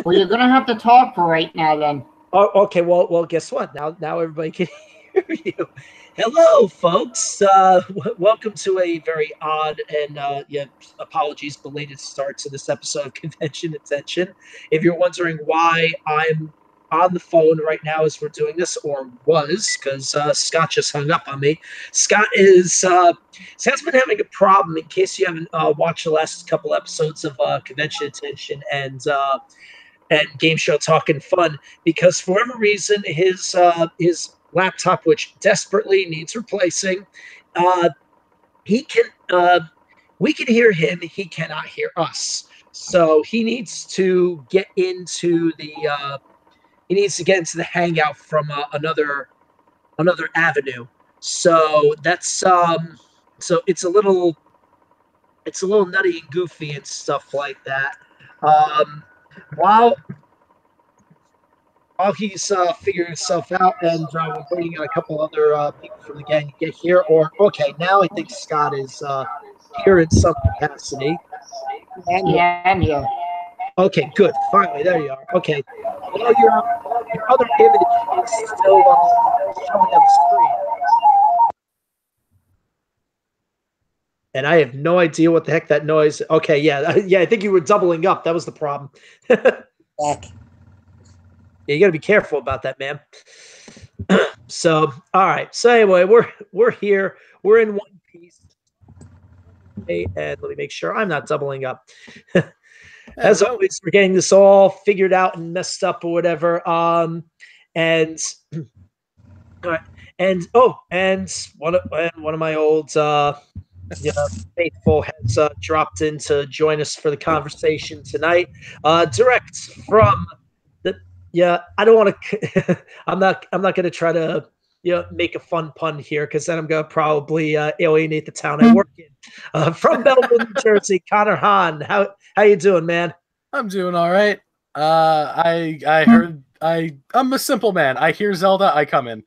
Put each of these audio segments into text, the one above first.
Well, you're gonna have to talk for right now, then. Oh, okay. Well, guess what? Now everybody can hear you. Hello, folks. Welcome to a very odd and apologies, belated start to this episode of Convention Attention. If you're wondering why I'm on the phone right now as we're doing this, or was, because Scott just hung up on me. Scott's been having a problem. In case you haven't watched the last couple episodes of Convention Attention and Game Show Talking Fun, because for whatever reason his laptop, which desperately needs replacing, uh, he can we can hear him, he cannot hear us. So he needs to get into the Hangout from another avenue. So that's so it's a little nutty and goofy and stuff like that. Um, while while he's figuring himself out, and we're waiting on a couple other people from the gang to get here. Or okay, now I think Scott is here in some capacity. Yeah, I'm here. Okay, good. Finally, there you are. Okay, now your other image is still showing on the screen, and I have no idea what the heck that noise. Okay, yeah, yeah. I think you were doubling up. That was the problem. Back. Yeah, you got to be careful about that, man. So, all right. So anyway, we're here. We're in one piece. And let me make sure I'm not doubling up. As always, we're getting this all figured out and messed up or whatever. And and one of my old faithful has dropped in to join us for the conversation tonight. Direct from the I don't want to. I'm not going to try to make a fun pun here, because then I'm going to probably alienate the town I work in. From Belleville, New Jersey, Connor Hahn. How you doing, man? I'm doing all right. I heard I'm a simple man. I hear Zelda, I come in.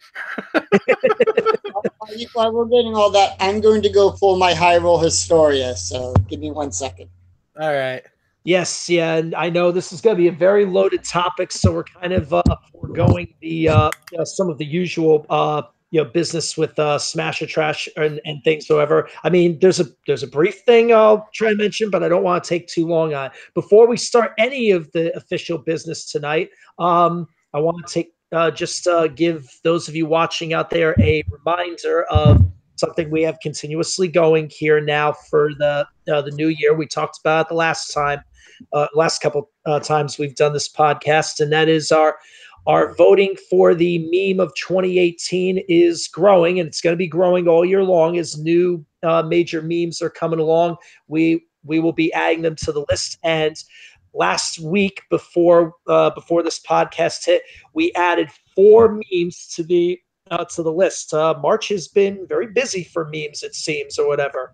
While we're getting all that, I'm going to go for my Hyrule Historia, so give me 1 second. All right. Yes, yeah, and I know this is going to be a very loaded topic, so we're kind of foregoing the some of the usual business with Smash or Trash and things. However, I mean, there's a brief thing I'll try to mention, but I don't want to take too long on it. Before we start any of the official business tonight, I want to give those of you watching out there a reminder of something we have continuously going here now for the new year. We talked about it the last couple times we've done this podcast, and that is our voting for the meme of 2018 is growing, and it's going to be growing all year long as new major memes are coming along. We will be adding them to the list. And last week, before this podcast hit, we added 4 memes to the list. March has been very busy for memes, it seems, or whatever.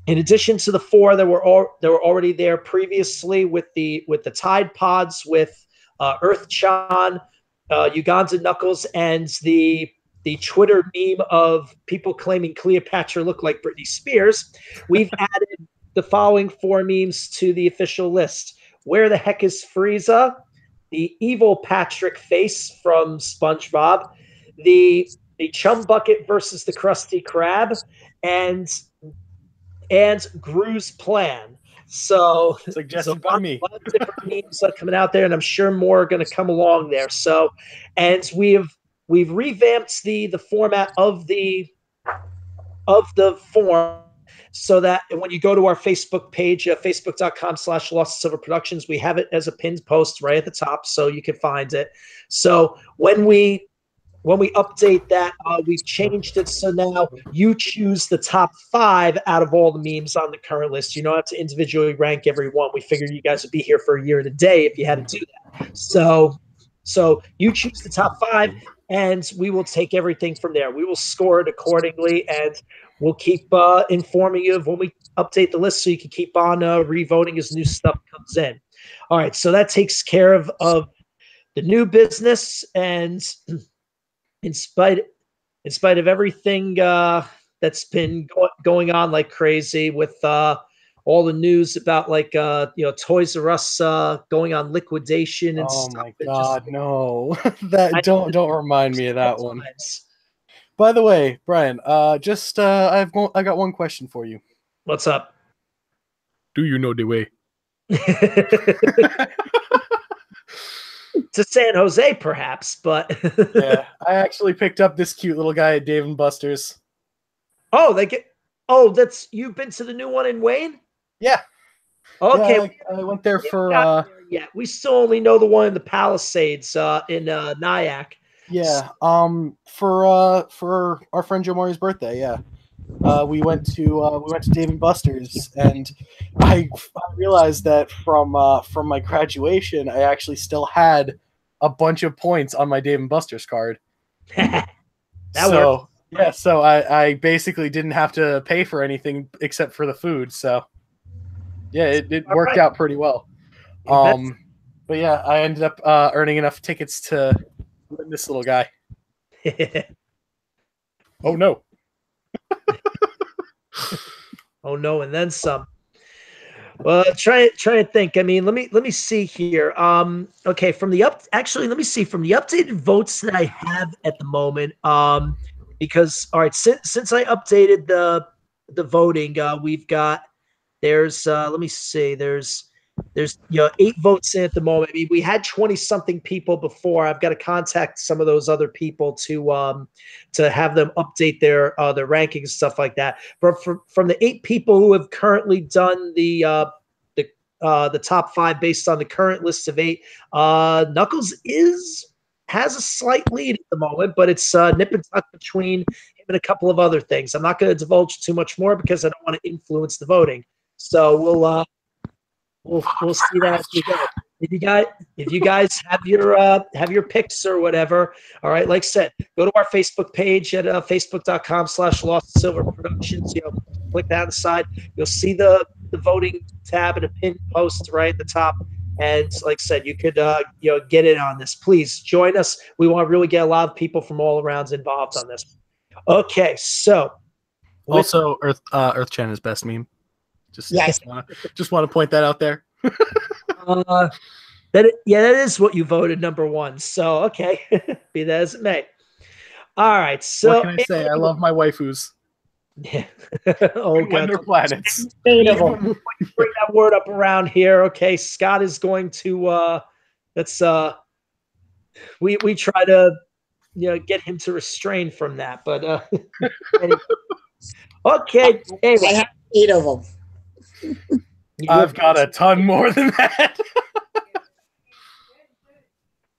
In addition to the 4 that were already there previously, with the Tide Pods, with Earth-chan, Uganda Knuckles, and the Twitter meme of people claiming Cleopatra looked like Britney Spears, we've added the following 4 memes to the official list. Where the heck is Frieza? The evil Patrick face from SpongeBob, the Chum Bucket versus the Krusty Krab, and Gru's plan. So Suggested by me. A lot of different memes coming out there, and I'm sure more are going to come along there. So, and we've revamped the format of the form, so that when you go to our Facebook page, facebook.com/Lost Silver Productions, we have it as a pinned post right at the top, so you can find it. So when we update that, we've changed it so now you choose the top 5 out of all the memes on the current list. You don't have to individually rank every one. We figured you guys would be here for a year and a day if you had to do that. So you choose the top 5, and we will take everything from there. We will score it accordingly, and we'll keep informing you of when we update the list, so you can keep on revoting as new stuff comes in. All right, so that takes care of the new business. And in spite of everything that's been going on like crazy with all the news about like Toys R Us going on liquidation and Oh stuff. my It God, just, no! I Don't remind me of that one. times. By the way, Brian, I got one question for you. What's up? Do you know the way? To San Jose, perhaps, but Yeah, I actually picked up this cute little guy at Dave and Buster's. Oh, that's you've been to the new one in Wayne? Yeah, Okay, yeah, I went there we haven't for gotten there yet. We still only know the one in the Palisades in Nyack. yeah, for our friend Joe Murray's birthday. Yeah, we went to Dave and Buster's, and I realized that from my graduation, I actually still had a bunch of points on my Dave and Buster's card. That So works. yeah, so I basically didn't have to pay for anything except for the food. So yeah, it All worked right. out pretty well. But yeah, I ended up earning enough tickets to win this little guy. Oh no! Oh no, and then some. Well, try to think. I mean, let me see here. Okay, let me see from the updated votes that I have at the moment. Because all right, since I updated the voting, we've got there's let me see, there's 8 votes in at the moment. I mean, we had 20 something people before. I've got to contact some of those other people to have them update their rankings and stuff like that. But from the 8 people who have currently done the top 5 based on the current list of 8, Knuckles has a slight lead at the moment, but it's nip and tuck between him and a couple of other things. I'm not going to divulge too much more because I don't want to influence the voting. So we'll see that as we go. If you guys have your picks or whatever, all right, like I said, go to our Facebook page at facebook.com/Lost Silver Productions. Click that on the side. You'll see the voting tab and a pinned post right at the top. And like I said, you could get in on this. Please join us. We want to really get a lot of people from all around involved on this. Okay, so Also, Earth Chen is best meme. Yes. Just want to point that out there. that is what you voted number 1. So okay, be that as it may. All right, so What can I say? I love my waifus. Yeah. Oh god, Their planets. bring that word up around here. Okay, Scott is going to let's we try to get him to refrain from that, but anyway. Okay, anyway. I have 8 of them. I've got a ton more than that.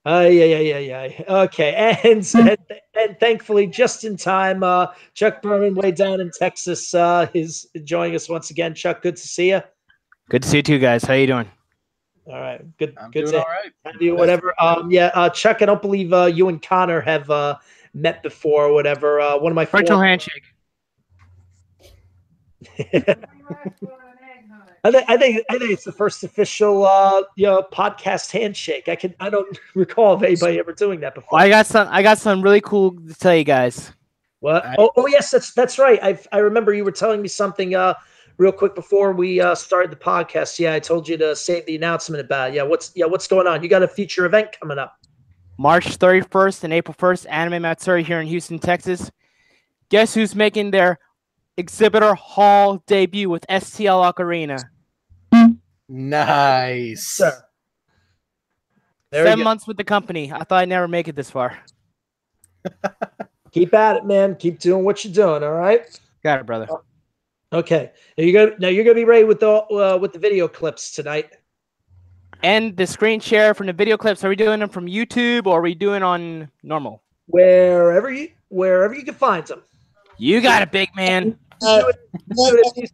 Yeah. Okay, and thankfully, just in time, Chuck Berman, way down in Texas, is joining us once again. Chuck, good to see you. Good to see you too, guys. How you doing? All right, good. I'm good doing to all right. have you. Whatever. Chuck, I don't believe you and Connor have met before. Or whatever. One of my Virtual handshake. I think it's the first official podcast handshake. I don't recall of anybody ever doing that before. Well, I got some really cool to tell you guys. What? Oh yes, that's right. I remember you were telling me something real quick before we started the podcast. Yeah, I told you to save the announcement about it. What's going on? You got a feature event coming up. March 31st and April 1st, Anime Matsuri here in Houston, Texas. Guess who's making their exhibitor hall debut with STL Ocarina? Nice. Sir. 7 months with the company. I thought I'd never make it this far. Keep at it, man. Keep doing what you're doing. All right. Got it, brother. Okay. Now you're gonna be ready with the video clips tonight. And the screen share from the video clips. Are we doing them from YouTube or are we doing on normal? Wherever you can find them. You got it, big man. Dominating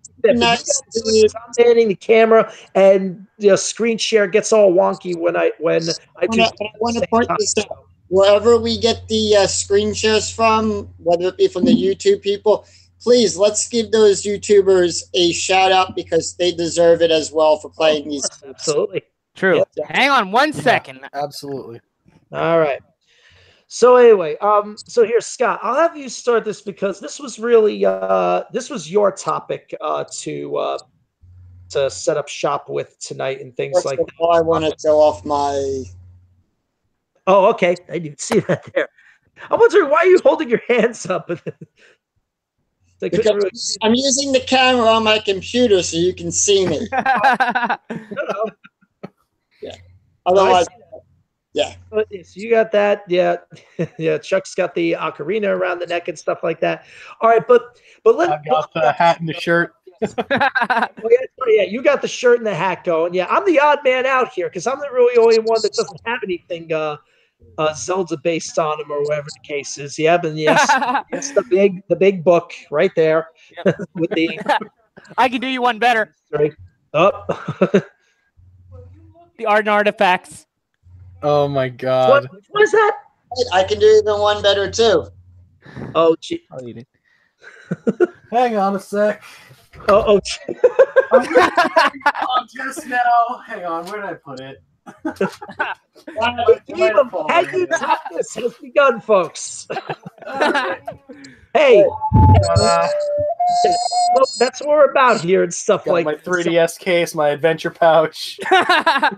the camera and screen share gets all wonky when I want to point this out. Wherever we get the screen shares from, whether it be from the YouTube people, please let's give those YouTubers a shout out because they deserve it as well for playing these. Absolutely. True. Yeah. Hang on 1 second. Absolutely. All right. So anyway, so here, Scott, I'll have you start this because this was really this was your topic to to set up shop with tonight and things First like of that. all, I want to show off my. Oh, okay. I didn't see that there. I'm wondering, why are you holding your hands up? Because I'm using the camera on my computer so you can see me. No. Yeah. Otherwise, yeah. So you got that, yeah, yeah. Chuck's got the ocarina around the neck and stuff like that. All right, but I've got the hat and the shirt. Yeah, you got the shirt and the hat going. Yeah, I'm the odd man out here because I'm the really only one that doesn't have anything Zelda based on him or whatever the case is. Yeah, but yes, the big book right there with the. I can do you one better. Oh. The art and artifacts. Oh my god! What is that? I can do even one better too. Oh, gee. Hang on a sec. Oh. I'm just now. Hang on, where did I put it? Hanging Toughness has begun, folks. Hey, well, that's what we're about here and stuff Got like my 3DS case, my adventure pouch. I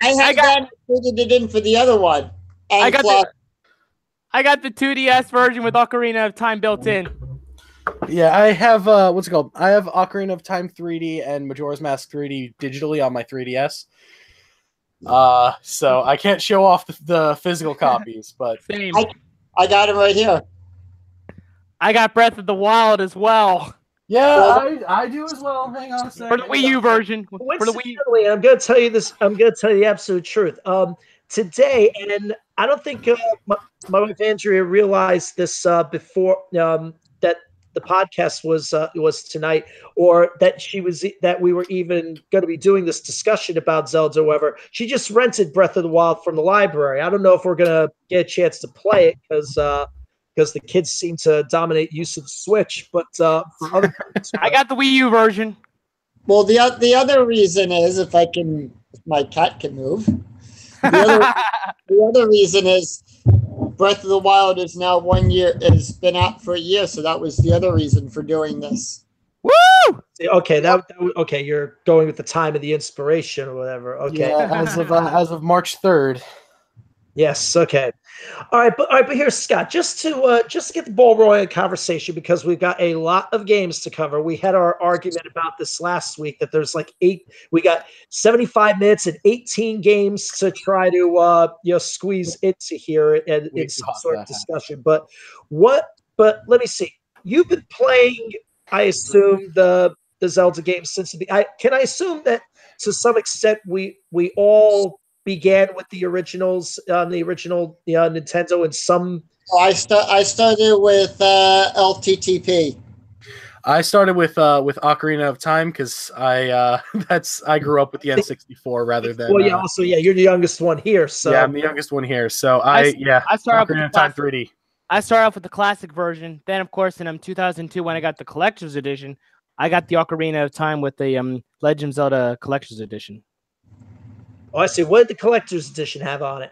included it in for the other one. And I got the 2DS version with Ocarina of Time built in. Yeah, I have what's it called? I have Ocarina of Time 3D and Majora's Mask 3D digitally on my 3DS. So I can't show off the physical copies, but Same. I got it right here. I got Breath of the Wild as well. Yeah, I do as well. Hang on a second. For the Wii U version. For the Wii U. I'm going to tell you this. I'm going to tell you the absolute truth. Today, and I don't think my wife Andrea realized this before that the podcast was tonight, or that we were even going to be doing this discussion about Zelda or whatever. She just rented Breath of the Wild from the library. I don't know if we're going to get a chance to play it because the kids seem to dominate use of the Switch. But for other, I got the Wii U version. Well, the other reason is if my cat can move. The other reason is Breath of the Wild is now 1 year. It's been out for a year, so that was the other reason for doing this. Woo! Okay, okay. You're going with the time of the inspiration or whatever. Okay, yeah, as of March 3rd. Yes. Okay. All right. But here's Scott. Just to get the ball rolling in conversation, because we've got a lot of games to cover. We had our argument about this last week that there's like we got 75 minutes and 18 games to try to squeeze into here and in some sort of discussion. But let me see. You've been playing, I assume, the Zelda games since can I assume that to some extent we all began with the originals on the original Nintendo and some. I started with LTTP. I started with Ocarina of Time because I grew up with the N64 rather than. Well, yeah. Also, yeah, you're the youngest one here, so yeah, I'm the youngest one here. So I started Ocarina of Time 3D. I started off with the classic version. Then, of course, in 2002, when I got the collector's edition, I got the Ocarina of Time with the Legend of Zelda collector's edition. Oh, I see. What did the collector's edition have on it?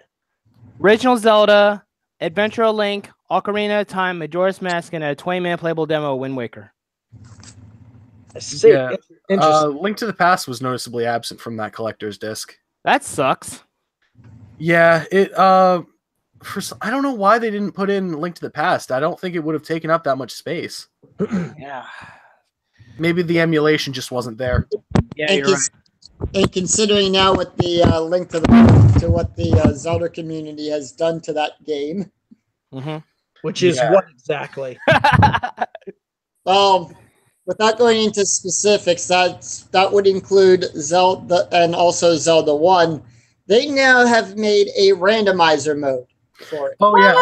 Original Zelda, Adventure of Link, Ocarina of Time, Majora's Mask, and a 20-minute playable demo of Wind Waker. I see. Yeah. Link to the Past was noticeably absent from that collector's disc. That sucks. Yeah, I don't know why they didn't put in Link to the Past. I don't think it would have taken up that much space. Yeah. Maybe the emulation just wasn't there. Yeah, you're right. And considering now what the link to what the Zelda community has done to that game, which is what exactly? Well, without going into specifics, that would include Zelda and also Zelda 1. They now have made a randomizer mode for it. Oh yeah,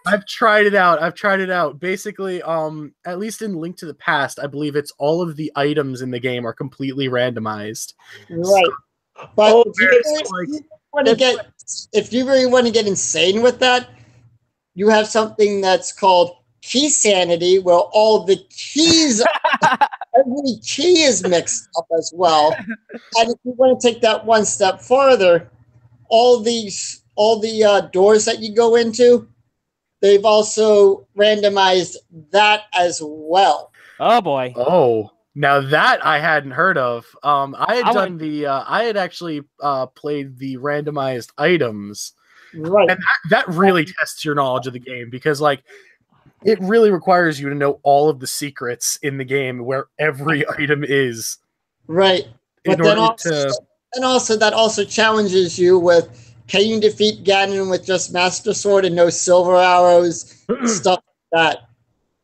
I've tried it out. Basically, at least in Link to the Past, I believe it's all of the items in the game are completely randomized. Right. But if you really want to get insane with that, you have something that's called Key Sanity, where all the keys, every key is mixed up as well. And if you want to take that one step farther, all the doors that you go into, they've also randomized that as well. Oh boy. Oh, Now that I hadn't heard of. I had actually played the randomized items, Right. and that really tests your knowledge of the game because like it really requires you to know all of the secrets in the game where every item is. Right. But then also that also challenges you with, can you defeat Ganon with just Master Sword and no silver arrows, stuff like that.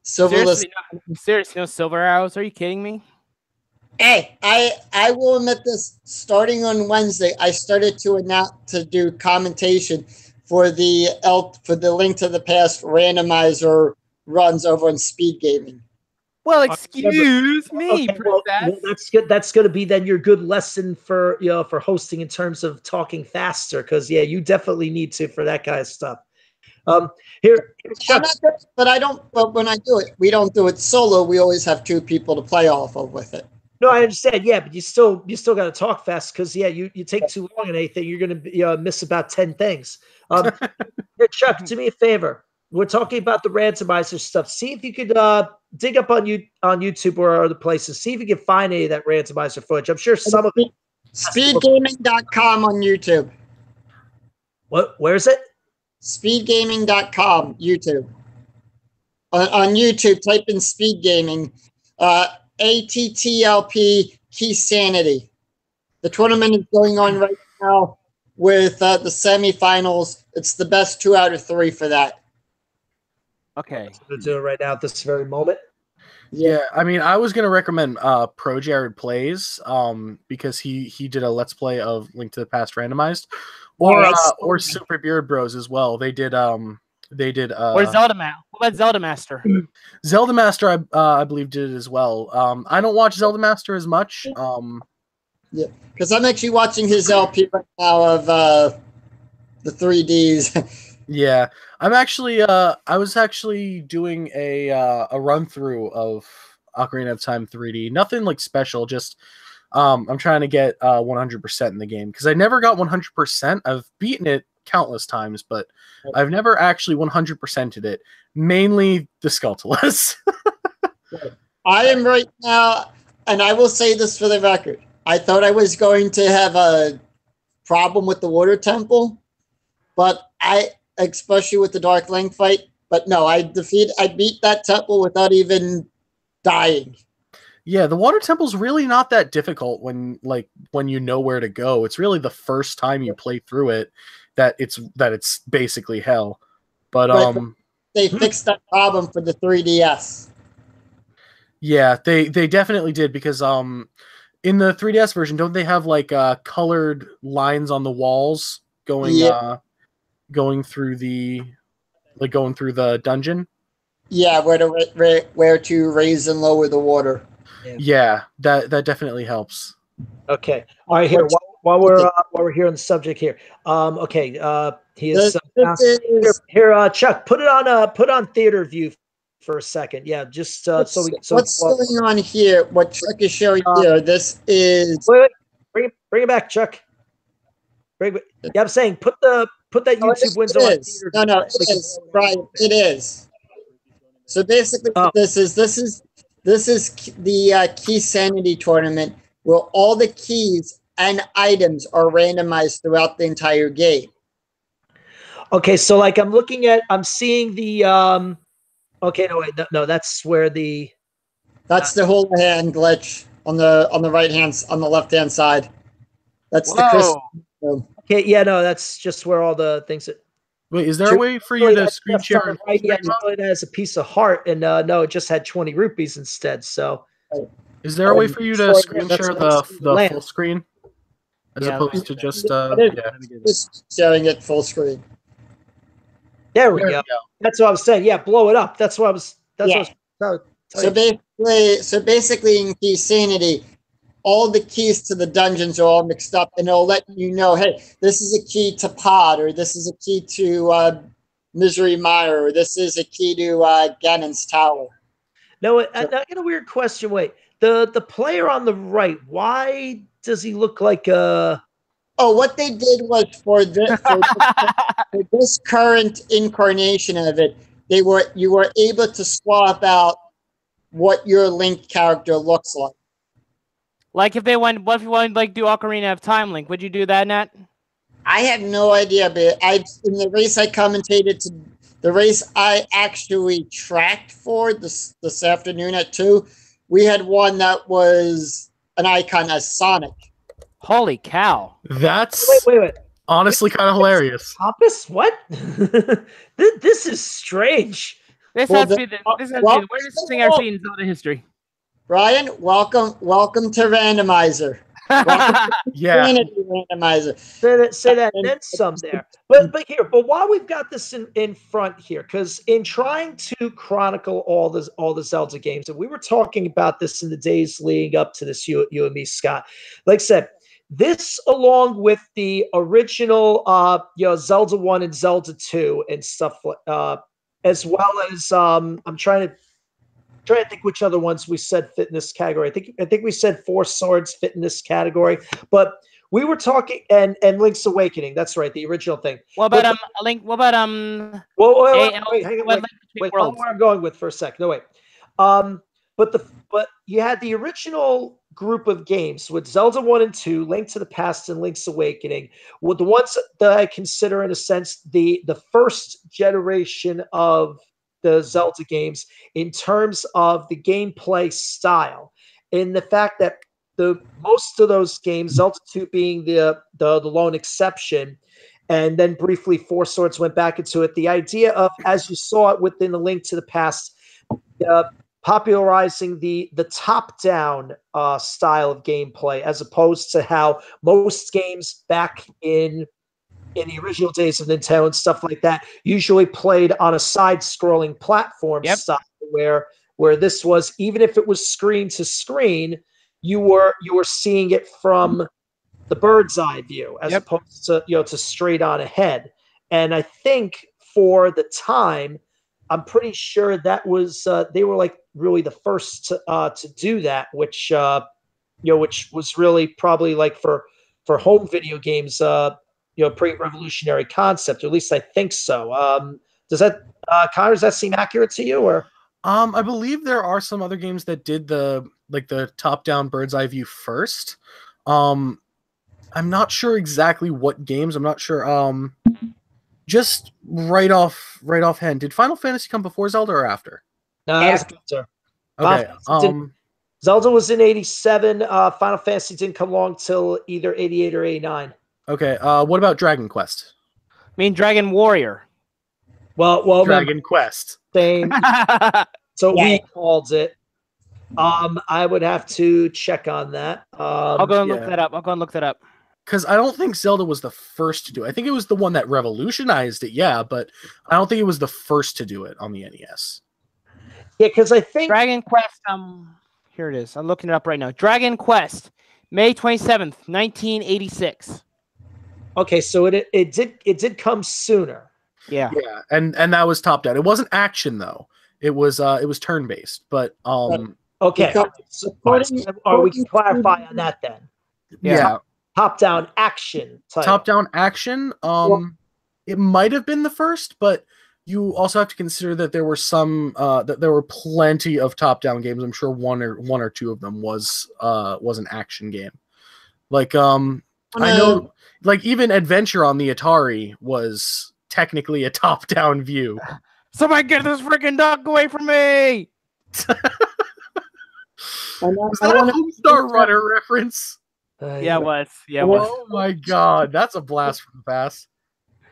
Seriously, no silver arrows? Are you kidding me? Hey, I will admit this. Starting on Wednesday, I started to do commentation for the Link to the Past randomizer runs over on Speed Gaming. Well, excuse me, okay, well, that's good. That's going to be then your good lesson for for hosting in terms of talking faster, because you definitely need to for that kind of stuff. Here, Chuck. But when I do it, we don't do it solo. We always have two people to play off of with it. No, I understand. Yeah, but you still got to talk fast because you take too long on anything, you're going to miss about 10 things. Here, Chuck, do me a favor. We're talking about the randomizer stuff. See if you could dig up on YouTube or other places. See if you can find any of that randomizer footage. I'm sure some of it. Speedgaming.com on YouTube. What? Where is it? Speedgaming.com, YouTube. On YouTube, type in Speed Gaming. ATTLP Key Sanity. The tournament is going on right now with the semifinals. It's the best 2 out of 3 for that. Okay. We're doing right now at this very moment. Yeah, I mean, I was gonna recommend Pro Jared Plays, because he did a Let's Play of Link to the Past randomized, or Super Beard Bros as well. They did or Zelda Master. What about Zelda Master? Zelda Master, I believe, did it as well. I don't watch Zelda Master as much. Yeah, because I'm actually watching his LP right now of the 3Ds. Yeah, I'm actually I was actually doing a run through of Ocarina of Time 3D. Nothing like special, just I'm trying to get 100% in the game because I never got 100%. I've beaten it countless times, but I've never actually 100%ed it. Mainly the Skulltulus. I am right now, and I will say this for the record. I thought I was going to have a problem with the Water Temple, but especially with the Dark Link fight, but no, I beat that temple without even dying. Yeah, the Water Temple's really not that difficult when you know where to go. It's really the first time you play through it that it's basically hell. But they fixed that problem for the 3DS. Yeah, they definitely did because in the 3DS version, don't they have like colored lines on the walls going through the dungeon? Yeah, where to raise and lower the water. Yeah, that definitely helps. Okay. All right. Here, while we're here on the subject here. Okay. He is here. Chuck, put on theater view for a second. Yeah, just so we. So what's going on here? What Chuck is showing here? This is. Wait. Bring it back, Chuck. Yeah, I'm saying put that YouTube window on theater. No, it is. Right, it is. So basically, this is the Key Sanity tournament where all the keys and items are randomized throughout the entire game. Okay, so like I'm seeing the okay, no, that's where that's the hold hand glitch on the left hand side. That's the crystal. Okay, yeah, no, that's just where all the things that. Wait, is there a way for you to screen share? Right, yeah, it has a piece of heart, and no, it just had 20 rupees instead. So, is there a way for you to screen share the full screen as opposed to just just showing it full screen? There we go. That's what I was saying. Yeah, blow it up. That's what I was. So basically, in Key Sanity, all the keys to the dungeons are all mixed up, and it'll let you know, hey, this is a key to Pod, or this is a key to Misery Mire, or this is a key to Ganon's Tower. No, I got a weird question. Wait, the player on the right, why does he look like a... Oh, what they did was for this current incarnation of it, you were able to swap out what your Link character looks like. Like if they went, what if you wanted to like do Ocarina of Time Link? Would you do that, Nat? I have no idea, but in the race I commentated to, the race I actually tracked for this afternoon at 2, we had one that was an icon as Sonic. Holy cow! That's Wait. honestly kind of hilarious. Compass? What? This is strange. This Well, has to be the weirdest thing I've seen in Zelda history. Brian, welcome to Randomizer. Yeah. Randomizer. Say that, and then some there. But while we've got this in front here, because in trying to chronicle all the Zelda games, and we were talking about this in the days leading up to this, you and me, Scott. Like I said, this along with the original Zelda 1 and Zelda 2 and stuff, as well as I'm trying to think which other ones we said fit in this category. I think we said Four Swords fit in this category, but we were talking and Link's Awakening. That's right, the original thing. What about Link? What about Wait, hang on, wait. Follow where I'm going with for a sec. No, wait. But you had the original group of games with Zelda 1 and 2, Link to the Past, and Link's Awakening, with the ones that I consider, in a sense, the first generation of the Zelda games in terms of the gameplay style, in the fact that most of those games, Zelda 2 being the lone exception, and then briefly Four Swords went back into it. The idea of, as you saw it within the Link to the Past, popularizing the top-down style of gameplay, as opposed to how most games back in the original days of Nintendo and stuff like that usually played on a side-scrolling platform style, where this was, even if it was screen to screen, you were seeing it from the bird's eye view as opposed to to straight on ahead. And I think for the time, I'm pretty sure that was they were like really the first to do that, which which was really probably like for home video games, pretty revolutionary concept, or at least I think so. Does that Connor, does that seem accurate to you, or? I believe there are some other games that did the top-down bird's eye view first. I'm not sure exactly what games. I'm not sure. Just right offhand, did Final Fantasy come before Zelda or after? No, that was after. Okay. Zelda was in 87. Final Fantasy didn't come along till either 88 or 89. Okay. What about Dragon Quest? I mean, Dragon Warrior. Well, Dragon Quest. Same. So we called it. I would have to check on that. I'll go and look that up. Because I don't think Zelda was the first to do it. I think it was the one that revolutionized it, but I don't think it was the first to do it on the NES. Yeah, because I think Dragon Quest. Here it is. I'm looking it up right now. Dragon Quest, May 27th, 1986. Okay, so it did come sooner. Yeah. Yeah, and that was top down. It wasn't action though. It was turn based. But okay. So, we can clarify on that then. Yeah. Top down action. Top down action. It might have been the first, but you also have to consider that there were that there were plenty of top down games. I'm sure one or two of them was an action game. Like I know, like even Adventure on the Atari was technically a top down view. Somebody get this freaking duck away from me! Was that a Homestar Runner reference? Yeah, it was. Yeah, it was. Oh my god, that's a blast from the past.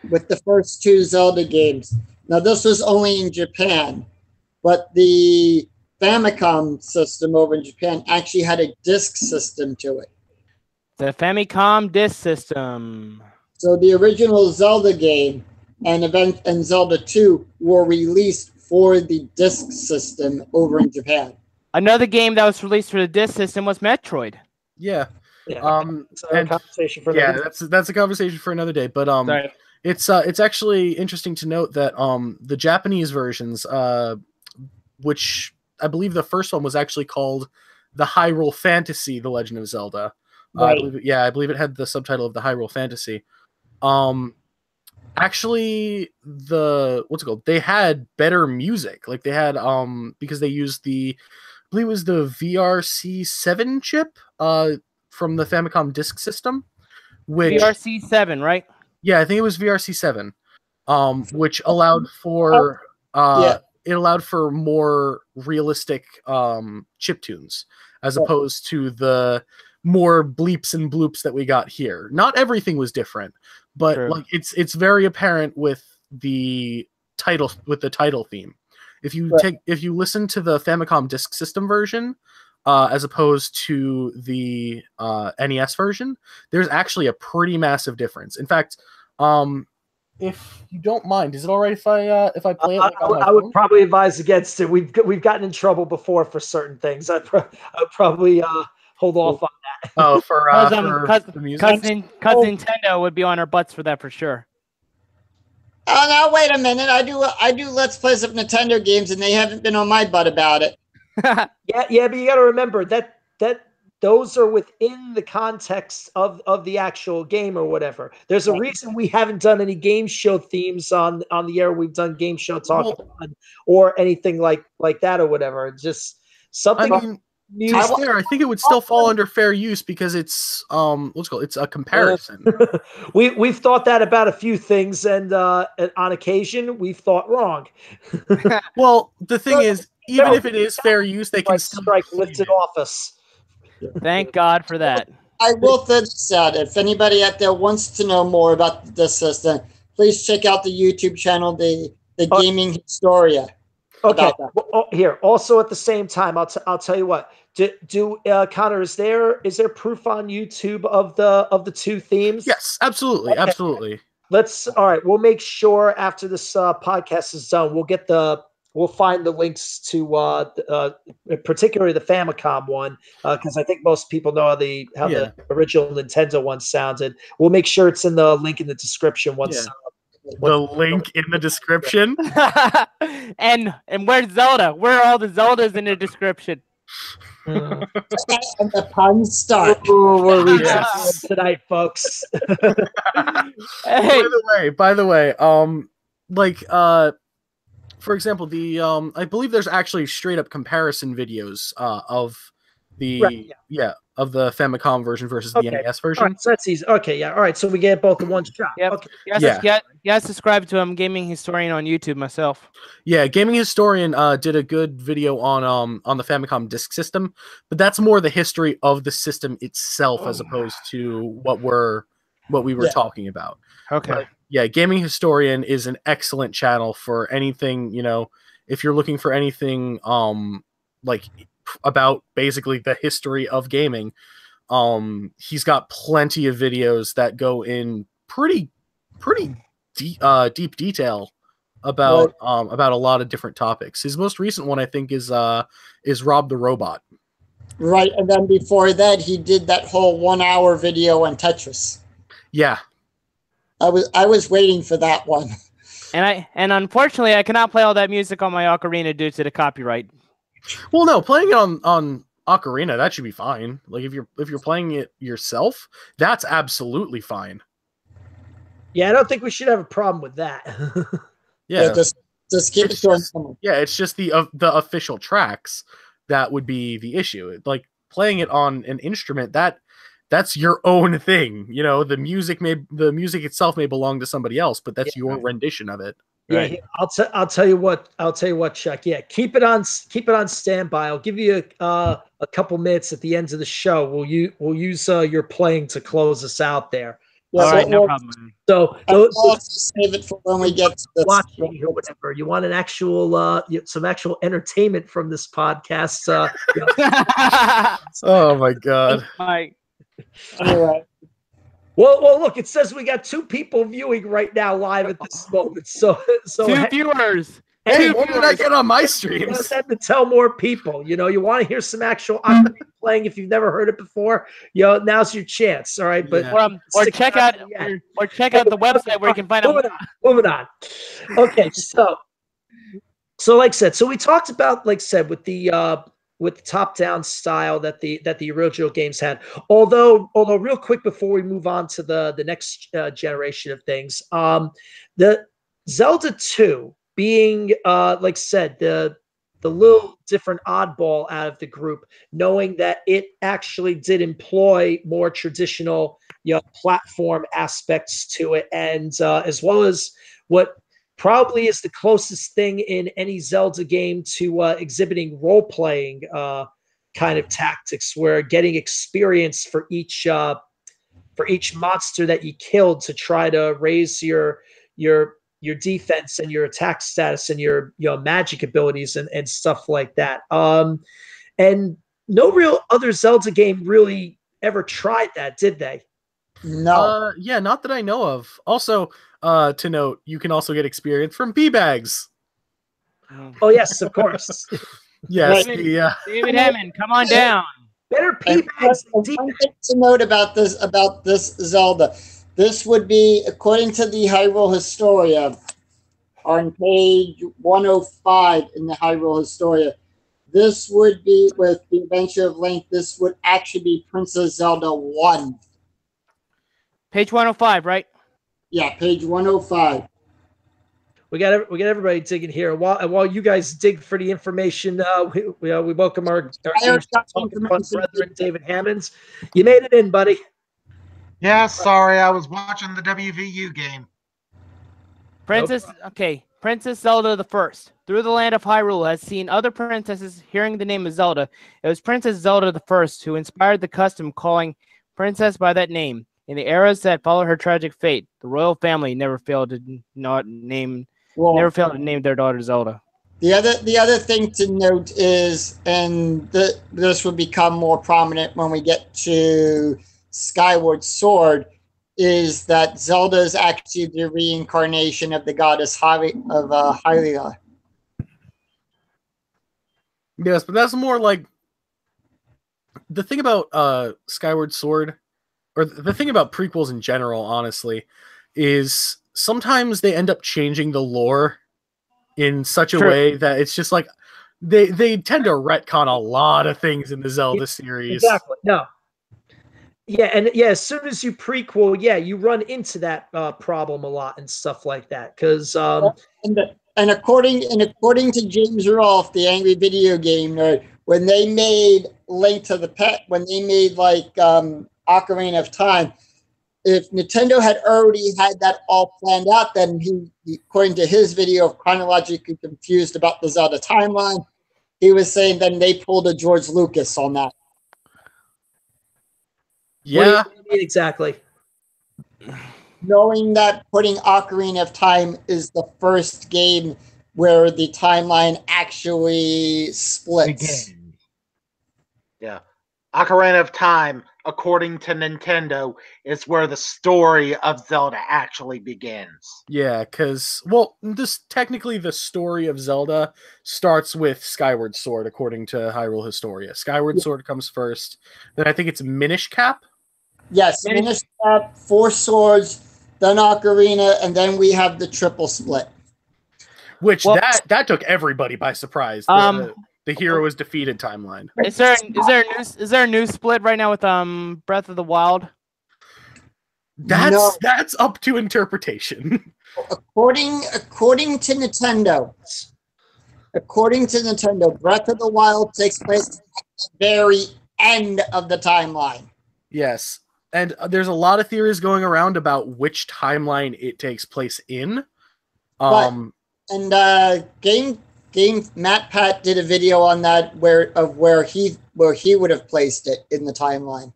With the first 2 Zelda games. Now, this was only in Japan, but the Famicom system over in Japan actually had a disc system to it. The Famicom disc system. So the original Zelda game and Zelda 2 were released for the disc system over in Japan. Another game that was released for the disc system was Metroid. Yeah. That's a conversation for another day. that's a conversation for another day. But it's actually interesting to note that the Japanese versions, which I believe the first one was actually called the Hyrule Fantasy: The Legend of Zelda. Right. I believe it had the subtitle of the Hyrule Fantasy. Actually, what's it called? They had better music. Like they had because they used I believe it was the VRC7 chip from the Famicom Disk System, which VRC7, right? Yeah, I think it was VRC7, which allowed for it allowed for more realistic chip tunes as opposed to the more bleeps and bloops that we got here. Not everything was different, but like it's very apparent with the title theme. If you listen to the Famicom Disk System version as opposed to the NES version, there's actually a pretty massive difference. In fact, if you don't mind, is it all right if I play it? Like I would probably advise against it. We've gotten in trouble before for certain things. I'd probably hold off on that. Oh, for the music? Because Nintendo would be on our butts for that for sure. Oh, now wait a minute. I do Let's Plays of Nintendo games, and they haven't been on my butt about it. Yeah, but you got to remember that those are within the context of the actual game or whatever. There's a reason we haven't done any game show themes on the air. We've done game show talk or anything like that or whatever. It's just something. I mean, I think it would still fall under fair use because it's it's a comparison. We've thought that about a few things, and on occasion we've thought wrong. Well, the thing is, even if it is fair use, they can strike lifted off us. Thank God for that. I will throw this out. If anybody out there wants to know more about the system, please check out the YouTube channel, the Gaming Historia. Okay. Well, here, also at the same time, I'll tell you what. Connor, is there proof on YouTube of the two themes? Yes, absolutely, absolutely. All right. We'll make sure after this podcast is done, we'll find the links to particularly the Famicom one, because I think most people know how the original Nintendo one sounded. We'll make sure it's in the link in the description once. The link in the description. and where's Zelda? Where are all the Zeldas in the description? And the puns start. We're reaching tonight, folks. Hey. By the way, for example, the I believe there's actually straight up comparison videos of the of the Famicom version versus the NES version. All right, so that's easy. Okay, yeah. All right, so we get both in one shot. Yep. Okay. Yes, subscribe to Gaming Historian on YouTube myself. Yeah, Gaming Historian did a good video on the Famicom Disk System, but that's more the history of the system itself as opposed to what we were talking about. Okay. But, yeah, Gaming Historian is an excellent channel for anything, if you're looking for anything like about basically the history of gaming. He's got plenty of videos that go in pretty deep detail about a lot of different topics. His most recent one, I think, is Rob the Robot. Right, and then before that, he did that whole 1 hour video on Tetris. Yeah. I was waiting for that one. And unfortunately, I cannot play all that music on my ocarina due to the copyright. Well, no, playing it on ocarina, that should be fine. Like if you're playing it yourself, that's absolutely fine. Yeah, I don't think we should have a problem with that. Yeah, just keep it going. Yeah, it's just the official tracks that would be the issue. Like playing it on an instrument, that's your own thing. The music itself may belong to somebody else, but that's your rendition of it. Right? Yeah, I'll tell you what, Chuck. Yeah, keep it on standby. I'll give you a couple minutes at the end of the show. We'll use your playing to close us out there. All right, no problem. So save it for when we get to this. Watching or whatever. You want an actual some actual entertainment from this podcast? Oh my God. Anyway. Well, look, it says we got 2 people viewing right now live at this moment. So 2 viewers. Hey, what did I get on my streams? I have to tell more people. You want to hear some actual playing if you've never heard it before. Now's your chance. All right, but or check out the website where you can find out. Moving on. Okay, so like I said, so we talked about, like I said, with the top-down style that the original games had. Although real quick before we move on to the next generation of things, the Zelda 2 being like I said, the little different oddball out of the group, knowing that it actually did employ more traditional, platform aspects to it, and as well as what probably is the closest thing in any Zelda game to exhibiting role-playing kind of tactics, where getting experience for each monster that you killed to try to raise your defense and your attack status and your magic abilities and stuff like that. And no real other Zelda game really ever tried that, did they? No. Yeah, not that I know of. Also, to note, you can also get experience from pea bags. Oh yes, of course. Yes, David Hammond, come on down. Better pea bags. One thing to note about this Zelda, this would be, according to the Hyrule Historia, on page 105 in the Hyrule Historia. This would be, with the Adventure of Link, this would actually be Princess Zelda 1. Page 105, right? Yeah, page 105. We got everybody digging here. While you guys dig for the information, we welcome our brethren, David Hammonds. You made it in, buddy. Yeah, sorry, I was watching the WVU game. Princess Zelda the First, through the land of Hyrule, has seen other princesses hearing the name of Zelda. It was Princess Zelda the First who inspired the custom calling princess by that name. In the eras that followed her tragic fate, the royal family never failed to name their daughter Zelda. The other thing to note is, and this will become more prominent when we get to Skyward Sword, is that Zelda is actually the reincarnation of the goddess Hylian. Yes, but that's more like the thing about Skyward Sword, or the thing about prequels in general, honestly, is sometimes they end up changing the lore in such a way that it's just like they tend to retcon a lot of things in the Zelda series. Exactly. No. Yeah, and as soon as you prequel, you run into that problem a lot and stuff like that. Because and according to James Rolfe, the Angry Video Game Nerd, when they made Link to the Past, when they made Ocarina of Time, if Nintendo had already had that all planned out, then he, according to his video of Chronologically Confused about the Zelda timeline, he was saying then they pulled a George Lucas on that. Yeah. What do you mean exactly? Knowing that putting Ocarina of Time is the first game where the timeline actually splits. Begins. Yeah. Ocarina of Time, according to Nintendo, is where the story of Zelda actually begins. Yeah, because, technically the story of Zelda starts with Skyward Sword, according to Hyrule Historia. Skyward Sword comes first. Then I think it's Minish Cap. Yes, Minish Cap, Four Swords, then Ocarina, and then we have the triple split. Which, that took everybody by surprise. The hero is defeated timeline. Is there a new split right now with Breath of the Wild? That's up to interpretation. According to Nintendo, Breath of the Wild takes place at the very end of the timeline. Yes, and there's a lot of theories going around about which timeline it takes place in. Game Matt Pat did a video on that where he would have placed it in the timeline.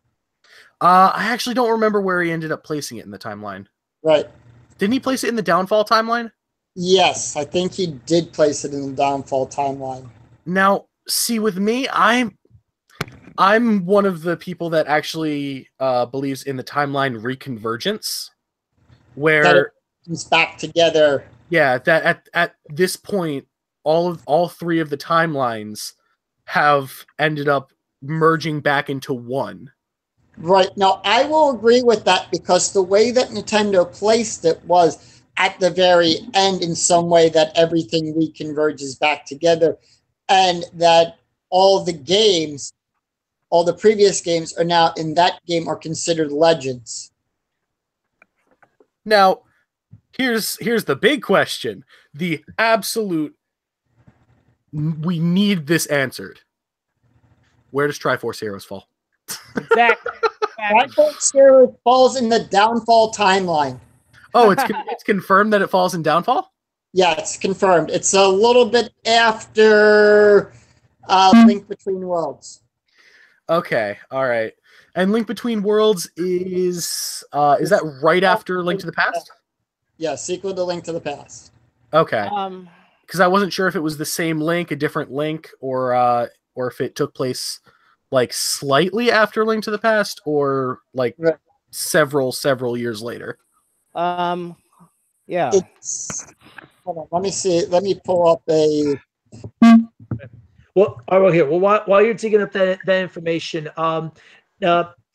I actually don't remember where he ended up placing it in the timeline. Right. Didn't he place it in the Downfall timeline? Yes, I think he did place it in the Downfall timeline. Now, see, with me, I'm one of the people that actually believes in the timeline reconvergence, where that it comes back together. Yeah, that at this point, all three of the timelines have ended up merging back into one. Right. Now, I will agree with that because the way that Nintendo placed it was at the very end in some way that everything reconverges back together, and that all the previous games are now in that game are considered legends. Now, here's the big question. The absolute we need this answered. Where does Triforce Heroes fall? Exactly. Triforce Heroes falls in the Downfall timeline. Oh, it's confirmed that it falls in Downfall? Yeah, it's confirmed. It's a little bit after Link Between Worlds. Okay, all right. And Link Between Worlds is that right after Link to the Past? Yeah, sequel to Link to the Past. Okay. Because I wasn't sure if it was the same Link, a different Link, or if it took place like slightly after Link to the Past, or like several years later. Yeah. Hold on, let me see. Let me pull up a. Well, all right, here. Well, while you're digging up that information,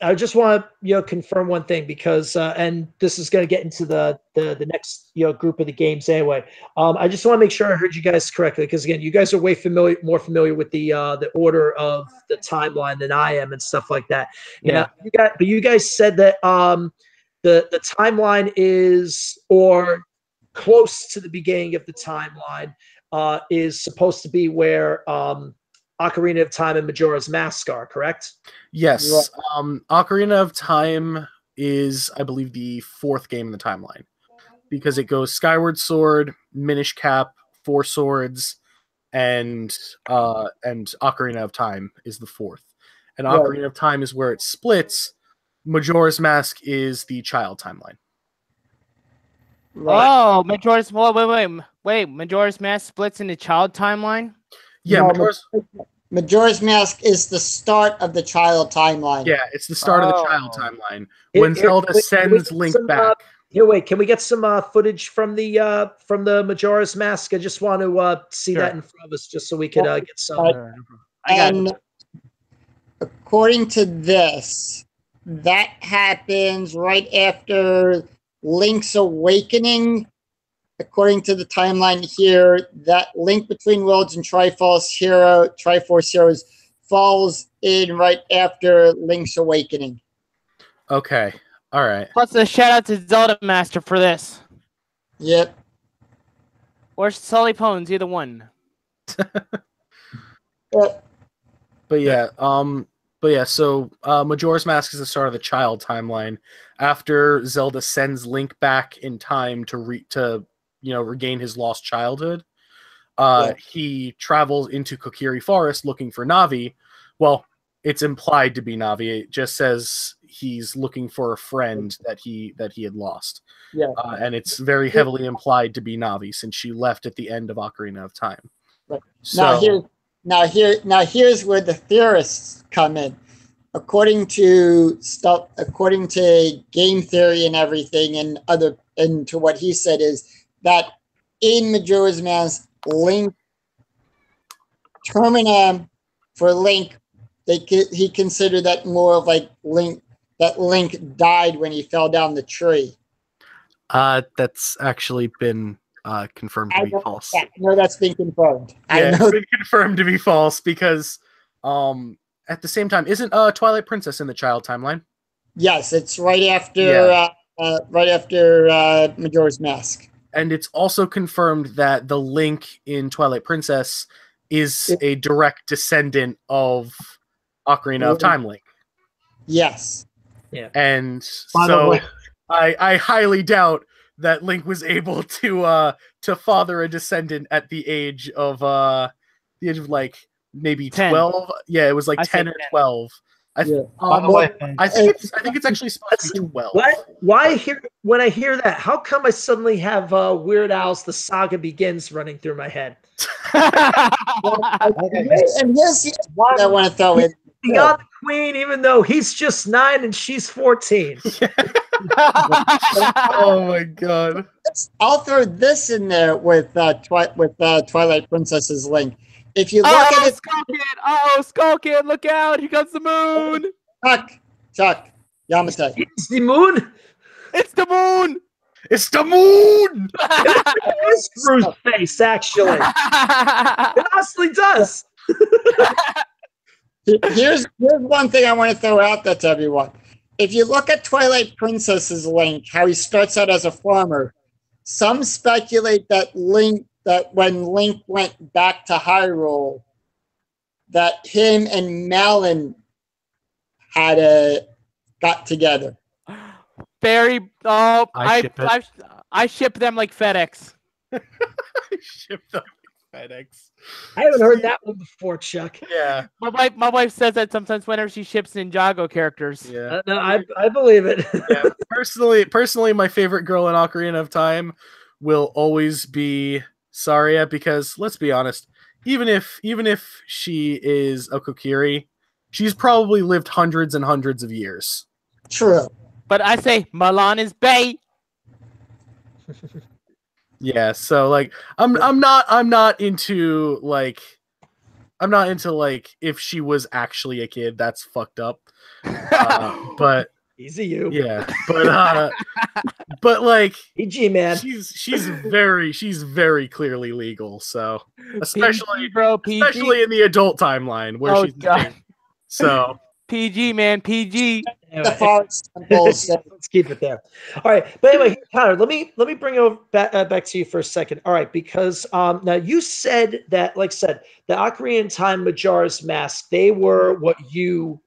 I just want to confirm one thing, because and this is going to get into the next group of the games anyway. I just want to make sure I heard you guys correctly, because again, you guys are way more familiar with the order of the timeline than I am and stuff like that. Yeah. You guys said that the timeline is, or close to the beginning of the timeline, is supposed to be where Ocarina of Time and Majora's Mask are, correct? Yes. Ocarina of Time is, I believe, the fourth game in the timeline, because it goes Skyward Sword, Minish Cap, Four Swords, and Ocarina of Time is the fourth. And Ocarina of Time is where it splits. Majora's Mask is the child timeline. Right. Oh, wait. Majora's Mask splits into child timeline? Yeah, No, Majora's Mask is the start of the child timeline. Yeah, it's the start of the child timeline. When Zelda sends Link back. Wait, can we get some footage from the Majora's Mask? I just want to see that in front of us, just so we could get some. And according to this, that happens right after Link's Awakening. According to the timeline here, that Link Between Worlds and Triforce Heroes falls in right after Link's Awakening. Okay. All right. Plus a shout out to Zelda Master for this. Yep. Or Sully Pones, either one. Yep. But yeah, so Majora's Mask is the start of the child timeline. After Zelda sends Link back in time to regain his lost childhood, he travels into Kokiri Forest looking for Navi. Well, it's implied to be Navi. It just says he's looking for a friend that he had lost. Yeah. And it's very heavily implied to be Navi, since she left at the end of Ocarina of Time. Right. So Here's where the theorists come in. According to game theory and everything, and to what he said, is that in Majora's Mask, Link Termina for Link, he considered that more of like Link died when he fell down the tree. That's actually been confirmed to be false. No, that's been confirmed. Yeah, it's been confirmed to be false, because at the same time, isn't Twilight Princess in the child timeline? Yes, it's right after Majora's Mask. And it's also confirmed that the Link in Twilight Princess is a direct descendant of Ocarina of Time Link. Yes. Yeah. And so I highly doubt that Link was able to father a descendant at the age of like maybe 10. 12. Yeah, it was like 10 or 12. I think it's actually supposed to be 12. Why when I hear that? How come I suddenly have Weird Al's "The Saga Begins" running through my head? And here's the one I want to throw in. Beyond the Queen, even though he's just 9 and she's 14. Oh my god! I'll throw this in there with Twilight Princess's Link. If you look at it, Skull Kid, look out! Here comes the moon. Chuck, Yamate. It's the moon. It's the moon. It's the moon. It's Bruce's face, actually. It honestly does. Here's one thing I want to throw out there to everyone. If you look at Twilight Princess's Link, how he starts out as a farmer, some speculate that Link that when Link went back to Hyrule, that him and Malin got together. Very. Oh, I ship them like FedEx. Ship them FedEx. I haven't heard that one before, Chuck. Yeah. My wife says that sometimes whenever she ships Ninjago characters. Yeah. No, I believe it. Yeah. Personally, my favorite girl in Ocarina of Time will always be Saria, because let's be honest, even if she is a Kokiri, she's probably lived hundreds and hundreds of years. True. But I say Milan is Bay. Yeah, so like I'm not into like if she was actually a kid, that's fucked up. But Easy you. yeah, but like PG, man. she's very clearly legal, so especially PG. especially in the adult timeline where she's God. So PG, man, PG. The forest temples. Let's keep it there. All right, but anyway, Connor, let me bring it back to you for a second. All right, because now you said that, like I said, the Ocarina of Time, Majora's Mask, they were what you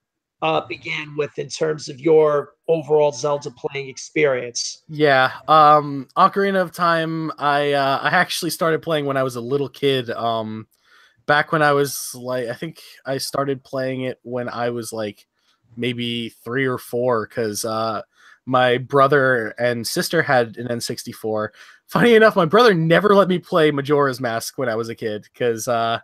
began with in terms of your overall Zelda playing experience. yeah, Ocarina of Time, I actually started playing when I was a little kid. Back when I was like, I think I started playing it when I was like maybe 3 or 4, because my brother and sister had an N64. Funny enough, my brother never let me play Majora's Mask when I was a kid, because he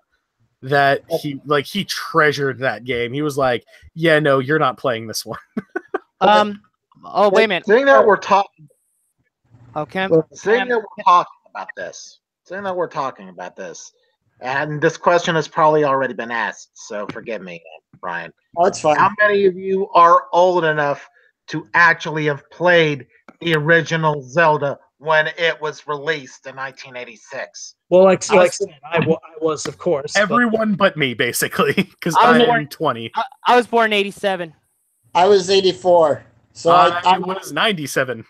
treasured that game. He was like, "Yeah, no, you're not playing this one." Oh, wait a minute. Saying that we're talking. Okay. Saying that we're talking about this. Saying that we're talking about this. And this question has probably already been asked, so forgive me, Brian. Oh, it's fine. How many of you are old enough to actually have played the original Zelda when it was released in 1986? Well, like I said, I was, of course. Everyone but me, basically, because I was I'm born- 20. I was born in 87. I was 84. So I was 97.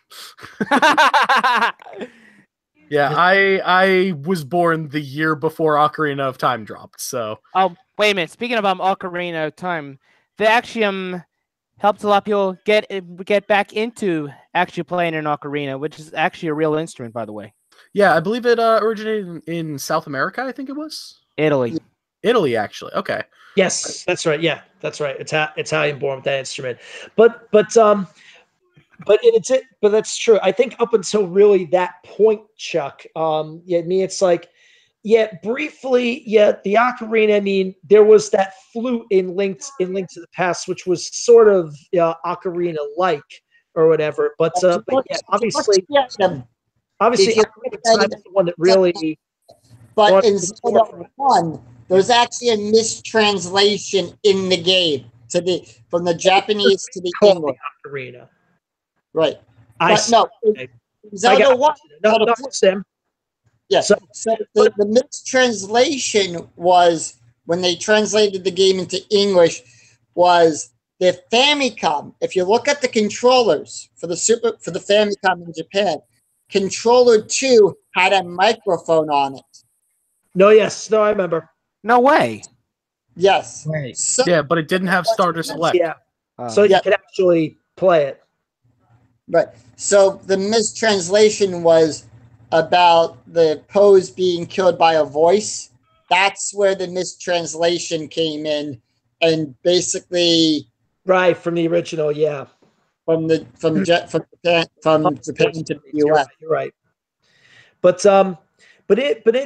Yeah, I was born the year before Ocarina of Time dropped, so. Oh, wait a minute. Speaking about Ocarina of Time, they actually helped a lot of people get back into actually playing an ocarina, which is actually a real instrument, by the way. Yeah, I believe it originated in South America, I think it was. Italy. Italy, actually. Okay. Yes, that's right. Yeah, that's right. Italian born with that instrument, but that's true. I think up until really that point, Chuck. It's like, briefly, the ocarina. I mean, there was that flute in Link to the Past, which was sort of ocarina-like or whatever. But obviously, Ocarina of Time is the one that really. But in Zelda 1, there's actually a mistranslation in the game from the Japanese to the English. Ocarina. Right. Okay. Zelda 1. No, Sam. Yeah. So the mistranslation was, when they translated the game into English, was the Famicom. If you look at the controllers for the Famicom in Japan, controller 2 had a microphone on it. No, I remember. No way. Yes. Right. So, Yeah, but it didn't have starter select. Yeah. So you could actually play it. Right. So the mistranslation was about the pose being killed by a voice. That's where the mistranslation came in, and basically right from the original, yeah, from Japan to the US. You're right. But in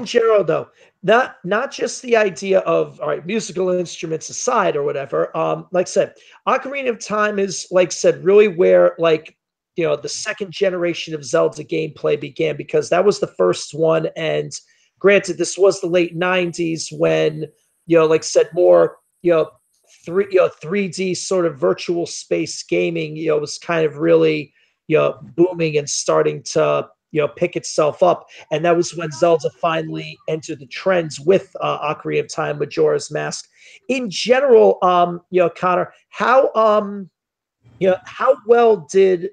general, though, not just the idea of, all right, musical instruments aside or whatever. Like I said, Ocarina of Time is, like I said, really where, like, the second generation of Zelda gameplay began, because that was the first one. And granted, this was the late 90s when, like I said, more, 3D sort of virtual space gaming, was kind of really, booming and starting to, pick itself up. And that was when Zelda finally entered the trends with Ocarina of Time, Majora's Mask. In general, Connor, how well did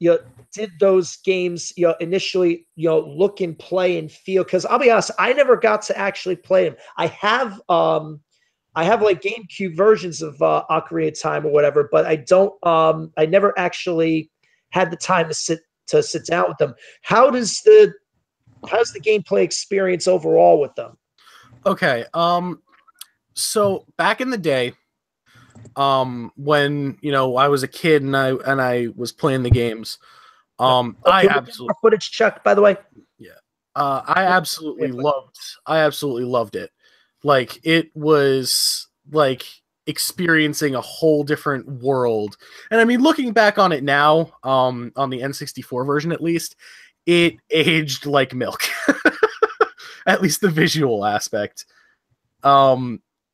did those games initially look and play and feel? Because I'll be honest, I never got to actually play them. I have like GameCube versions of Ocarina of Time or whatever, but I don't. I never actually had the time to sit down with them. How's the gameplay experience overall with them? Okay. So back in the day, when I was a kid and I was playing the games, I absolutely footage check, by the way. Yeah. I absolutely loved it. Like, it was like experiencing a whole different world. And I mean, looking back on it now, on the N64 version at least, it aged like milk. At least the visual aspect.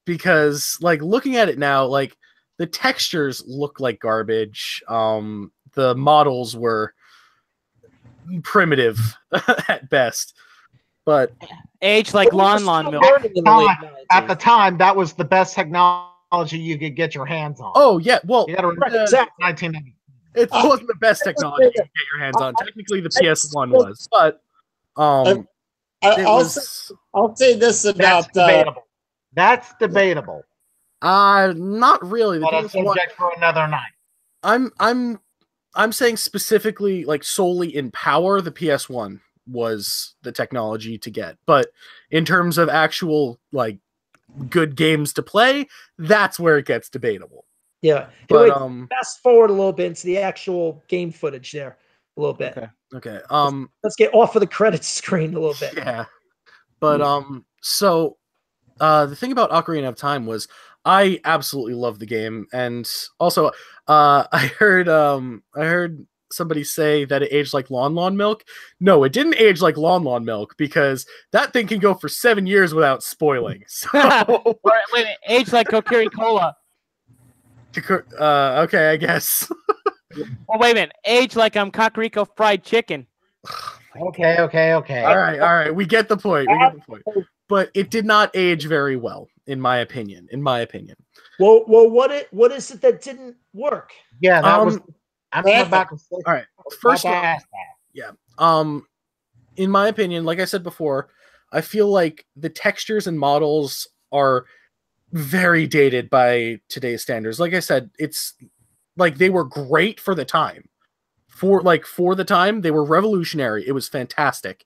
Because like looking at it now, like the textures look like garbage. The models were primitive at best. But age like lawn milk. At the time, that was the best technology you could get your hands on. Oh yeah, well, exactly. 1990. It wasn't the best technology you could get your hands on. Technically, the PS1 was, but I'll say this about that's debatable. That's debatable. Not really. But a subject for another night. I'm saying specifically, like solely in power, the PS1 was the technology to get. But in terms of actual like good games to play, that's where it gets debatable. Yeah. But fast forward a little bit into the actual game footage there a little bit. Okay. Let's get off of the credits screen a little bit. Yeah. But so the thing about Ocarina of Time was I absolutely love the game, and also I heard somebody say that it aged like lawn milk. No, it didn't age like lawn milk, because that thing can go for 7 years without spoiling. So wait, age like Kokiri Cola. Okay, I guess. Oh, wait a minute. Age like Kakariko fried chicken. Okay. All right. We get the point. But it did not age very well, in my opinion. Well, what is it that didn't work? Yeah, that was. I'm about to say. All right. First off, yeah. In my opinion, like I said before, I feel like the textures and models are very dated by today's standards. Like I said, it's like they were great for the time. For the time, they were revolutionary. It was fantastic.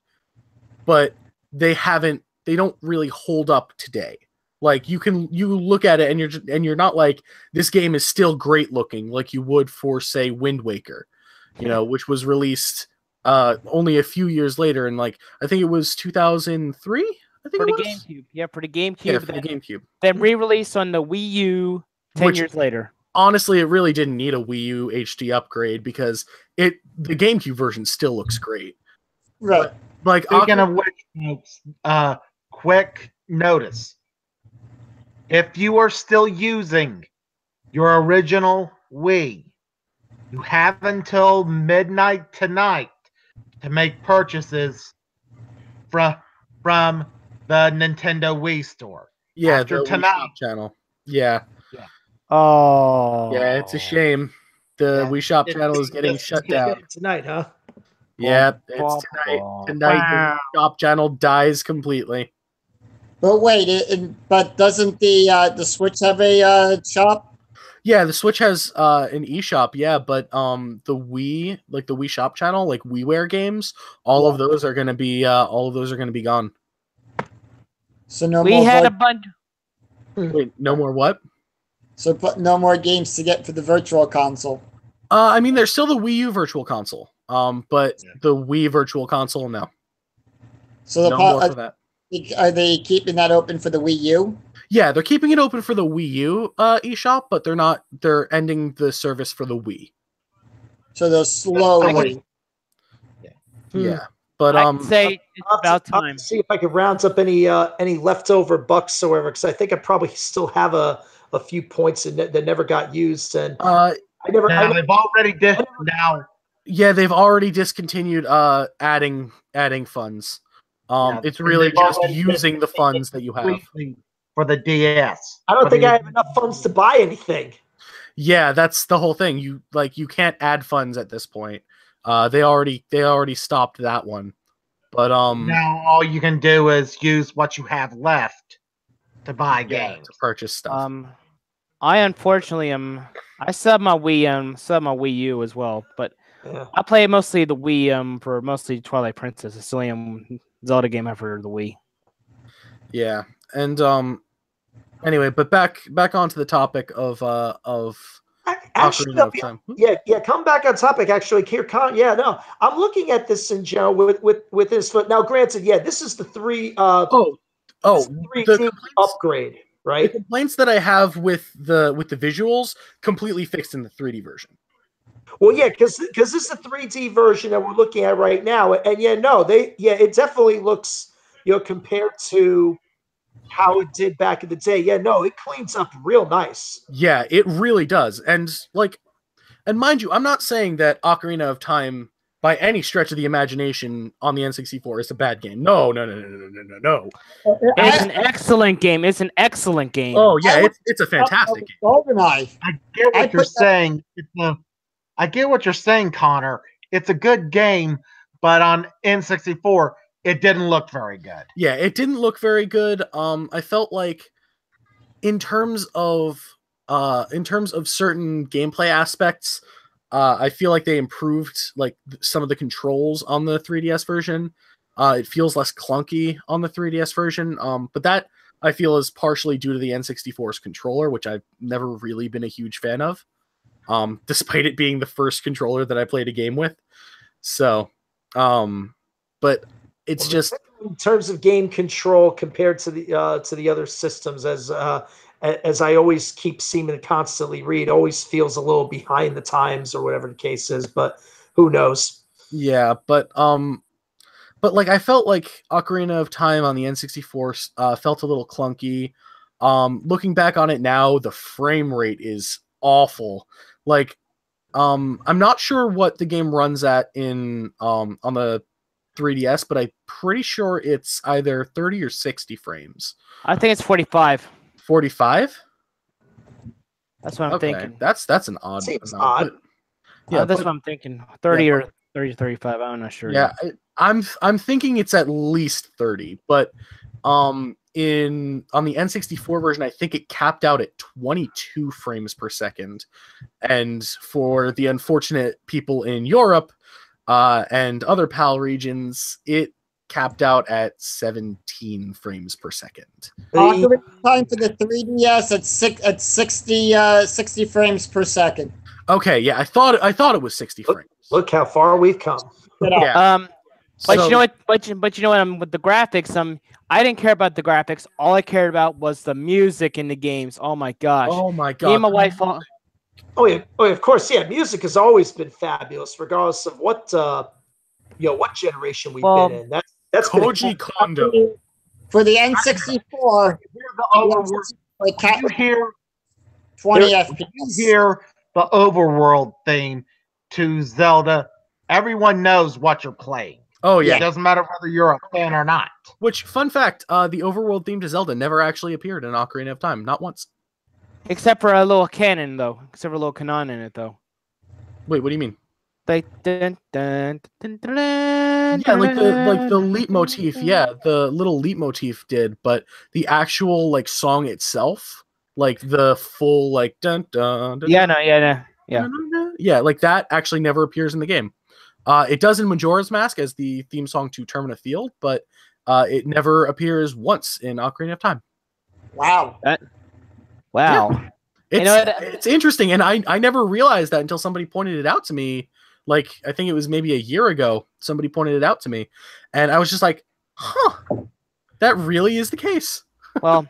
But they don't really hold up today. Like you look at it and you're not like, this game is still great looking like you would for, say, Wind Waker, which was released only a few years later, and like I think it was 2003. I think for it the was? GameCube. Yeah, for the GameCube. Yeah, for the GameCube. Then re-released on the Wii U 10 years later. Honestly, it really didn't need a Wii U HD upgrade, because the GameCube version still looks great. Right. But, like, speaking of which, quick notice. If you are still using your original Wii, you have until midnight tonight to make purchases from the Nintendo Wii store. Yeah, after the tonight. Wii Shop channel. Yeah. Oh. Yeah, it's a shame. The Wii Shop channel is getting shut down. Tonight, huh? Yeah, it's tonight. Tonight, the Shop channel dies completely. But wait, but doesn't the Switch have a shop? Yeah, the Switch has an eShop, yeah, but the Wii, like the Wii Shop channel, like WiiWare games, all of those are gonna be gone. So no we more. Had a bunch. Wait, no more what? So no more games to get for the Virtual Console. I mean, there's still the Wii U Virtual Console, but the Wii Virtual Console, no. So no more for that. Are they keeping that open for the Wii U? Yeah, they're keeping it open for the Wii U eShop, but they're not. They're ending the service for the Wii. So they'll slowly. Yeah, but I'd say it's about time. I'll see if I can round up any leftover bucks or whatever, because I think I probably still have a few points that never got used, and they've already did now. Yeah, they've already discontinued adding funds. It's really just using the funds that you have for the DS. I don't think I have enough funds to buy anything. Yeah, that's the whole thing. You can't add funds at this point. They already stopped that one. But now all you can do is use what you have left to buy games. to purchase stuff. I unfortunately I still have my Wii still have my Wii U as well, but I play mostly the Wii for mostly Twilight Princess. It's the only Zelda game ever the Wii. Yeah, and anyway, but back onto the topic of Actually, Ocarina of Time. Come back on topic. Actually, here, I'm looking at this in general with this. Now, granted, this is the 3D upgrade, right? The complaints that I have with the visuals completely fixed in the 3D version. Well, because this is the 3D version that we're looking at right now, and it definitely looks, compared to how it did back in the day. It cleans up real nice. Yeah, it really does. And mind you, I'm not saying that Ocarina of Time by any stretch of the imagination on the N64 is a bad game. No. It's an excellent game. It's an excellent game. Oh yeah, it's a fantastic game. I get what you're saying. I get what you're saying, Connor. It's a good game, but on N64, it didn't look very good. Yeah, it didn't look very good. I felt like in terms of certain gameplay aspects, I feel like they improved like some of the controls on the 3DS version. It feels less clunky on the 3DS version. But that I feel is partially due to the N64's controller, which I've never really been a huge fan of. Despite it being the first controller that I played a game with. So, but it's just in terms of game control compared to the other systems, as I always keep seeming to constantly read, always feels a little behind the times or whatever the case is, but who knows? Yeah, but like I felt like Ocarina of Time on the N64 felt a little clunky. Looking back on it now, the frame rate is awful. Like, I'm not sure what the game runs at in on the 3DS, but I'm pretty sure it's either 30 or 60 frames. I think it's 45. 45? That's what I'm thinking. That's an odd Seems amount. odd. Yeah, that's what I'm thinking. 30 or 30 to 35. I'm not sure. Yeah, I'm thinking it's at least 30, but on the N64 version, I think it capped out at 22 frames per second. And for the unfortunate people in Europe and other PAL regions, it capped out at 17 frames per second. Ocarina of Time for the 3DS at 60 frames per second. Okay, yeah, I thought it was 60 frames. Look how far we've come. Yeah. But you know what? But you know what? With the graphics, I didn't care about the graphics. All I cared about was the music in the games. Oh my gosh! Oh my god! Me and my wife. Oh yeah, of course, yeah. Music has always been fabulous, regardless of what what generation we've been in. That's Koji Kondo for the N64. You hear 20 FPS. You hear the overworld theme to Zelda. Everyone knows what you're playing. Oh yeah, it doesn't matter whether you're a fan or not. Which, fun fact, the overworld theme to Zelda never actually appeared in Ocarina of Time, not once. Except for a little canon, though. Except for a little canon in it, though. Wait, what do you mean? Yeah, like the leitmotif. Yeah, the little leitmotif did, but the actual like song itself, like the full like dun dun. dun yeah, like that actually never appears in the game. It does in Majora's Mask as the theme song to Termina Field, but it never appears once in Ocarina of Time. Wow. Wow. Yeah. It's interesting, and I never realized that until somebody pointed it out to me. Like, I think it was maybe a year ago, somebody pointed it out to me, and I was just like, huh, that really is the case. Well,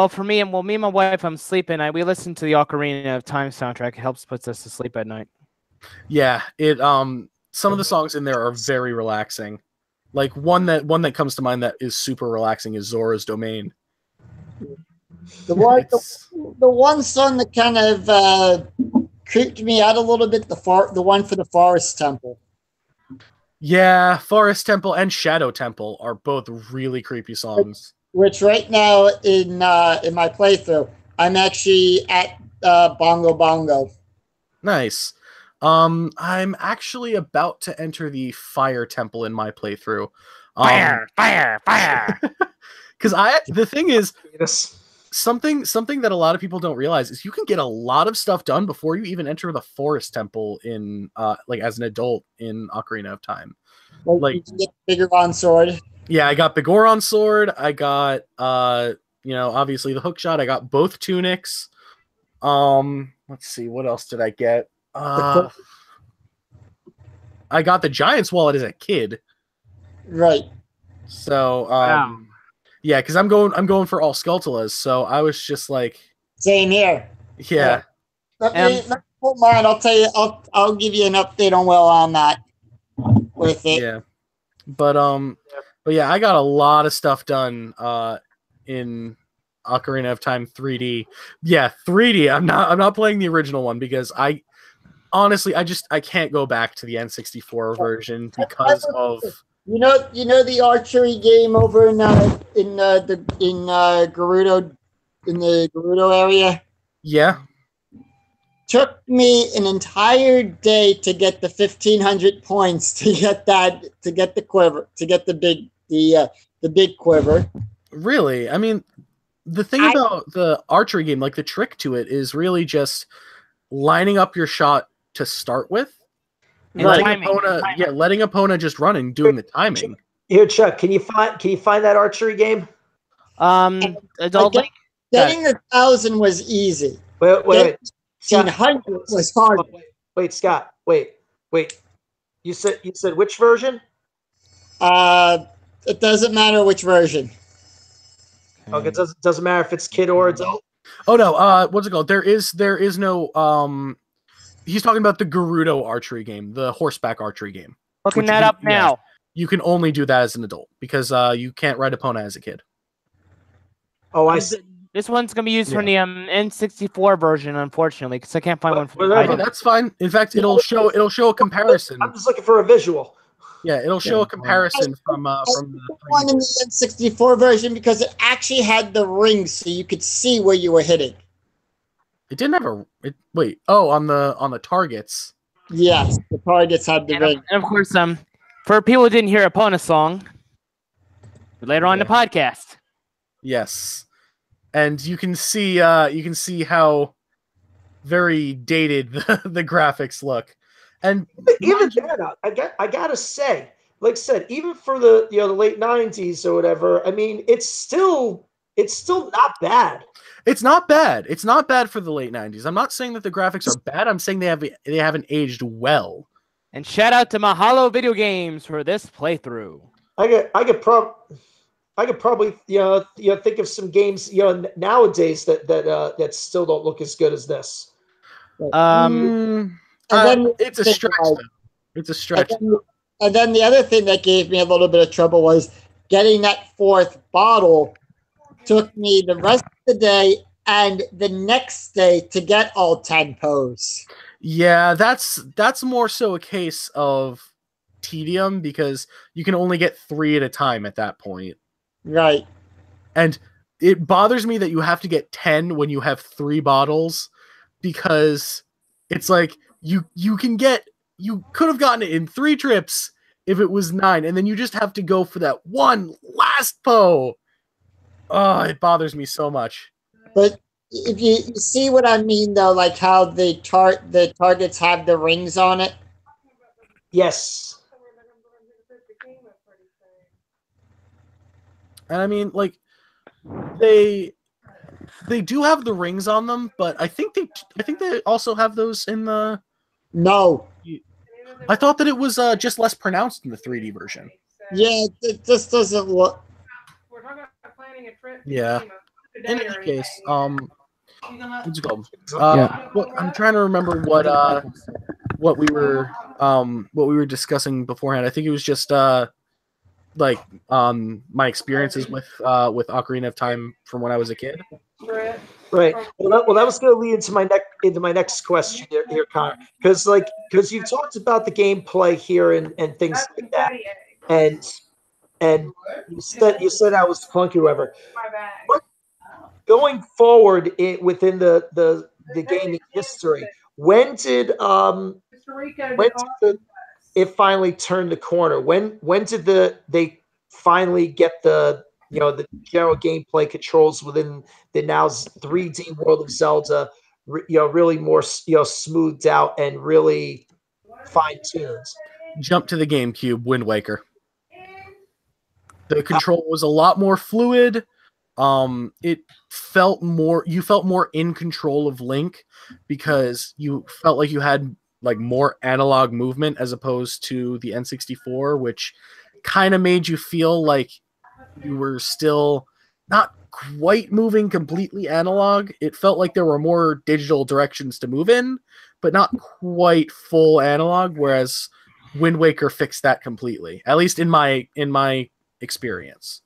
for me and my wife, I'm sleeping. We listen to the Ocarina of Time soundtrack. It helps puts us to sleep at night. Yeah, it some of the songs in there are very relaxing. Like one that comes to mind that is super relaxing is Zora's Domain. The one song that kind of creeped me out a little bit, the one for the Forest Temple. Yeah, Forest Temple and Shadow Temple are both really creepy songs. Which right now in my playthrough, I'm actually at Bongo Bongo. Nice. I'm actually about to enter the fire temple in my playthrough. Fire. Because the thing is, Yes. something that a lot of people don't realize is you can get a lot of stuff done before you even enter the forest temple in like as an adult in Ocarina of Time. Like you can get bigger on sword. Yeah, I got Bigoron sword. I got obviously the hook shot. I got both tunics. Let's see, what else did I get? I got the Giant's Wallet as a kid. Right. So Wow. yeah, because I'm going for all Skulltulas, so I was just like, Same here. yeah. Let me hold mine. I'll tell you. I'll give you an update on where I'm at with it. Yeah. But yeah, I got a lot of stuff done in Ocarina of Time 3D. Yeah, 3D. I'm not playing the original one because I honestly I can't go back to the N64 version because of you know the archery game over in Gerudo in the Gerudo area. Yeah. Took me an entire day to get the 1,500 points to get the quiver, to get the big quiver. Really? I mean, the thing about the archery game, like the trick to it is really just lining up your shot to start with. And Letting timing. Epona just running, doing the timing. Here, Chuck, can you find that archery game? Adult Link. Getting 1,000 was easy. Wait. 1,500 was hard. Wait, Scott. Wait. You said which version? It doesn't matter which version. Okay, it doesn't matter if it's kid or adult. Oh no, what's it called? There is no he's talking about the Gerudo archery game, the horseback archery game. Looking that up now. You can only do that as an adult because you can't ride Epona as a kid. Oh, I see. This one's gonna be used for the N64 version, unfortunately, because I can't find one for the that's fine. In fact, it'll show a comparison. I'm just looking for a visual. Yeah, it'll show a comparison from the one in the N64 version because it actually had the rings, so you could see where you were hitting. It didn't have a on the targets. Yes, the targets had the ring. And of course, for people who didn't hear Epona's song, later on in the podcast. Yes, and you can see how very dated the graphics look. And even that, I gotta say, like I said, even for the the late '90s or whatever, I mean, it's still not bad. It's not bad. It's not bad for the late '90s. I'm not saying that the graphics are bad. I'm saying they haven't aged well. And shout out to Mahalo Video Games for this playthrough. I could probably think of some games nowadays that still don't look as good as this. It's a stretch. It's a stretch. And then the other thing that gave me a little bit of trouble was getting that fourth bottle. Took me the rest of the day and the next day to get all 10 pose. Yeah, that's more so a case of tedium because you can only get 3 at a time at that point. Right. And it bothers me that you have to get 10 when you have 3 bottles because it's like you could have gotten it in 3 trips if it was 9, and then you just have to go for that one last po. Oh, it bothers me so much. But if you see what I mean, though, like how the targets have the rings on it. Yes. And I mean, like, they do have the rings on them, but I think they also have those in the. No. I thought that it was just less pronounced in the 3D version. Yeah, it just doesn't look. Yeah. In any case, what's it called? I'm trying to remember what we were discussing beforehand. I think it was just my experiences with Ocarina of Time from when I was a kid. Right. Well, that was going to lead into my next question here, Connor, because you've talked about the gameplay here and things like that, and you said I was clunky or whatever. But going forward within the gaming history, when did when did it finally turn the corner? When did they finally get the the general gameplay controls within the now 3D world of Zelda, really more smoothed out and really fine tuned? Jump to the GameCube, Wind Waker. The control was a lot more fluid. It felt more. You felt more in control of Link because you felt like you had like more analog movement as opposed to the N64, which kind of made you feel like you were still not quite moving completely analog. It felt like there were more digital directions to move in, but not quite full analog. Whereas Wind Waker fixed that completely, at least in my experience.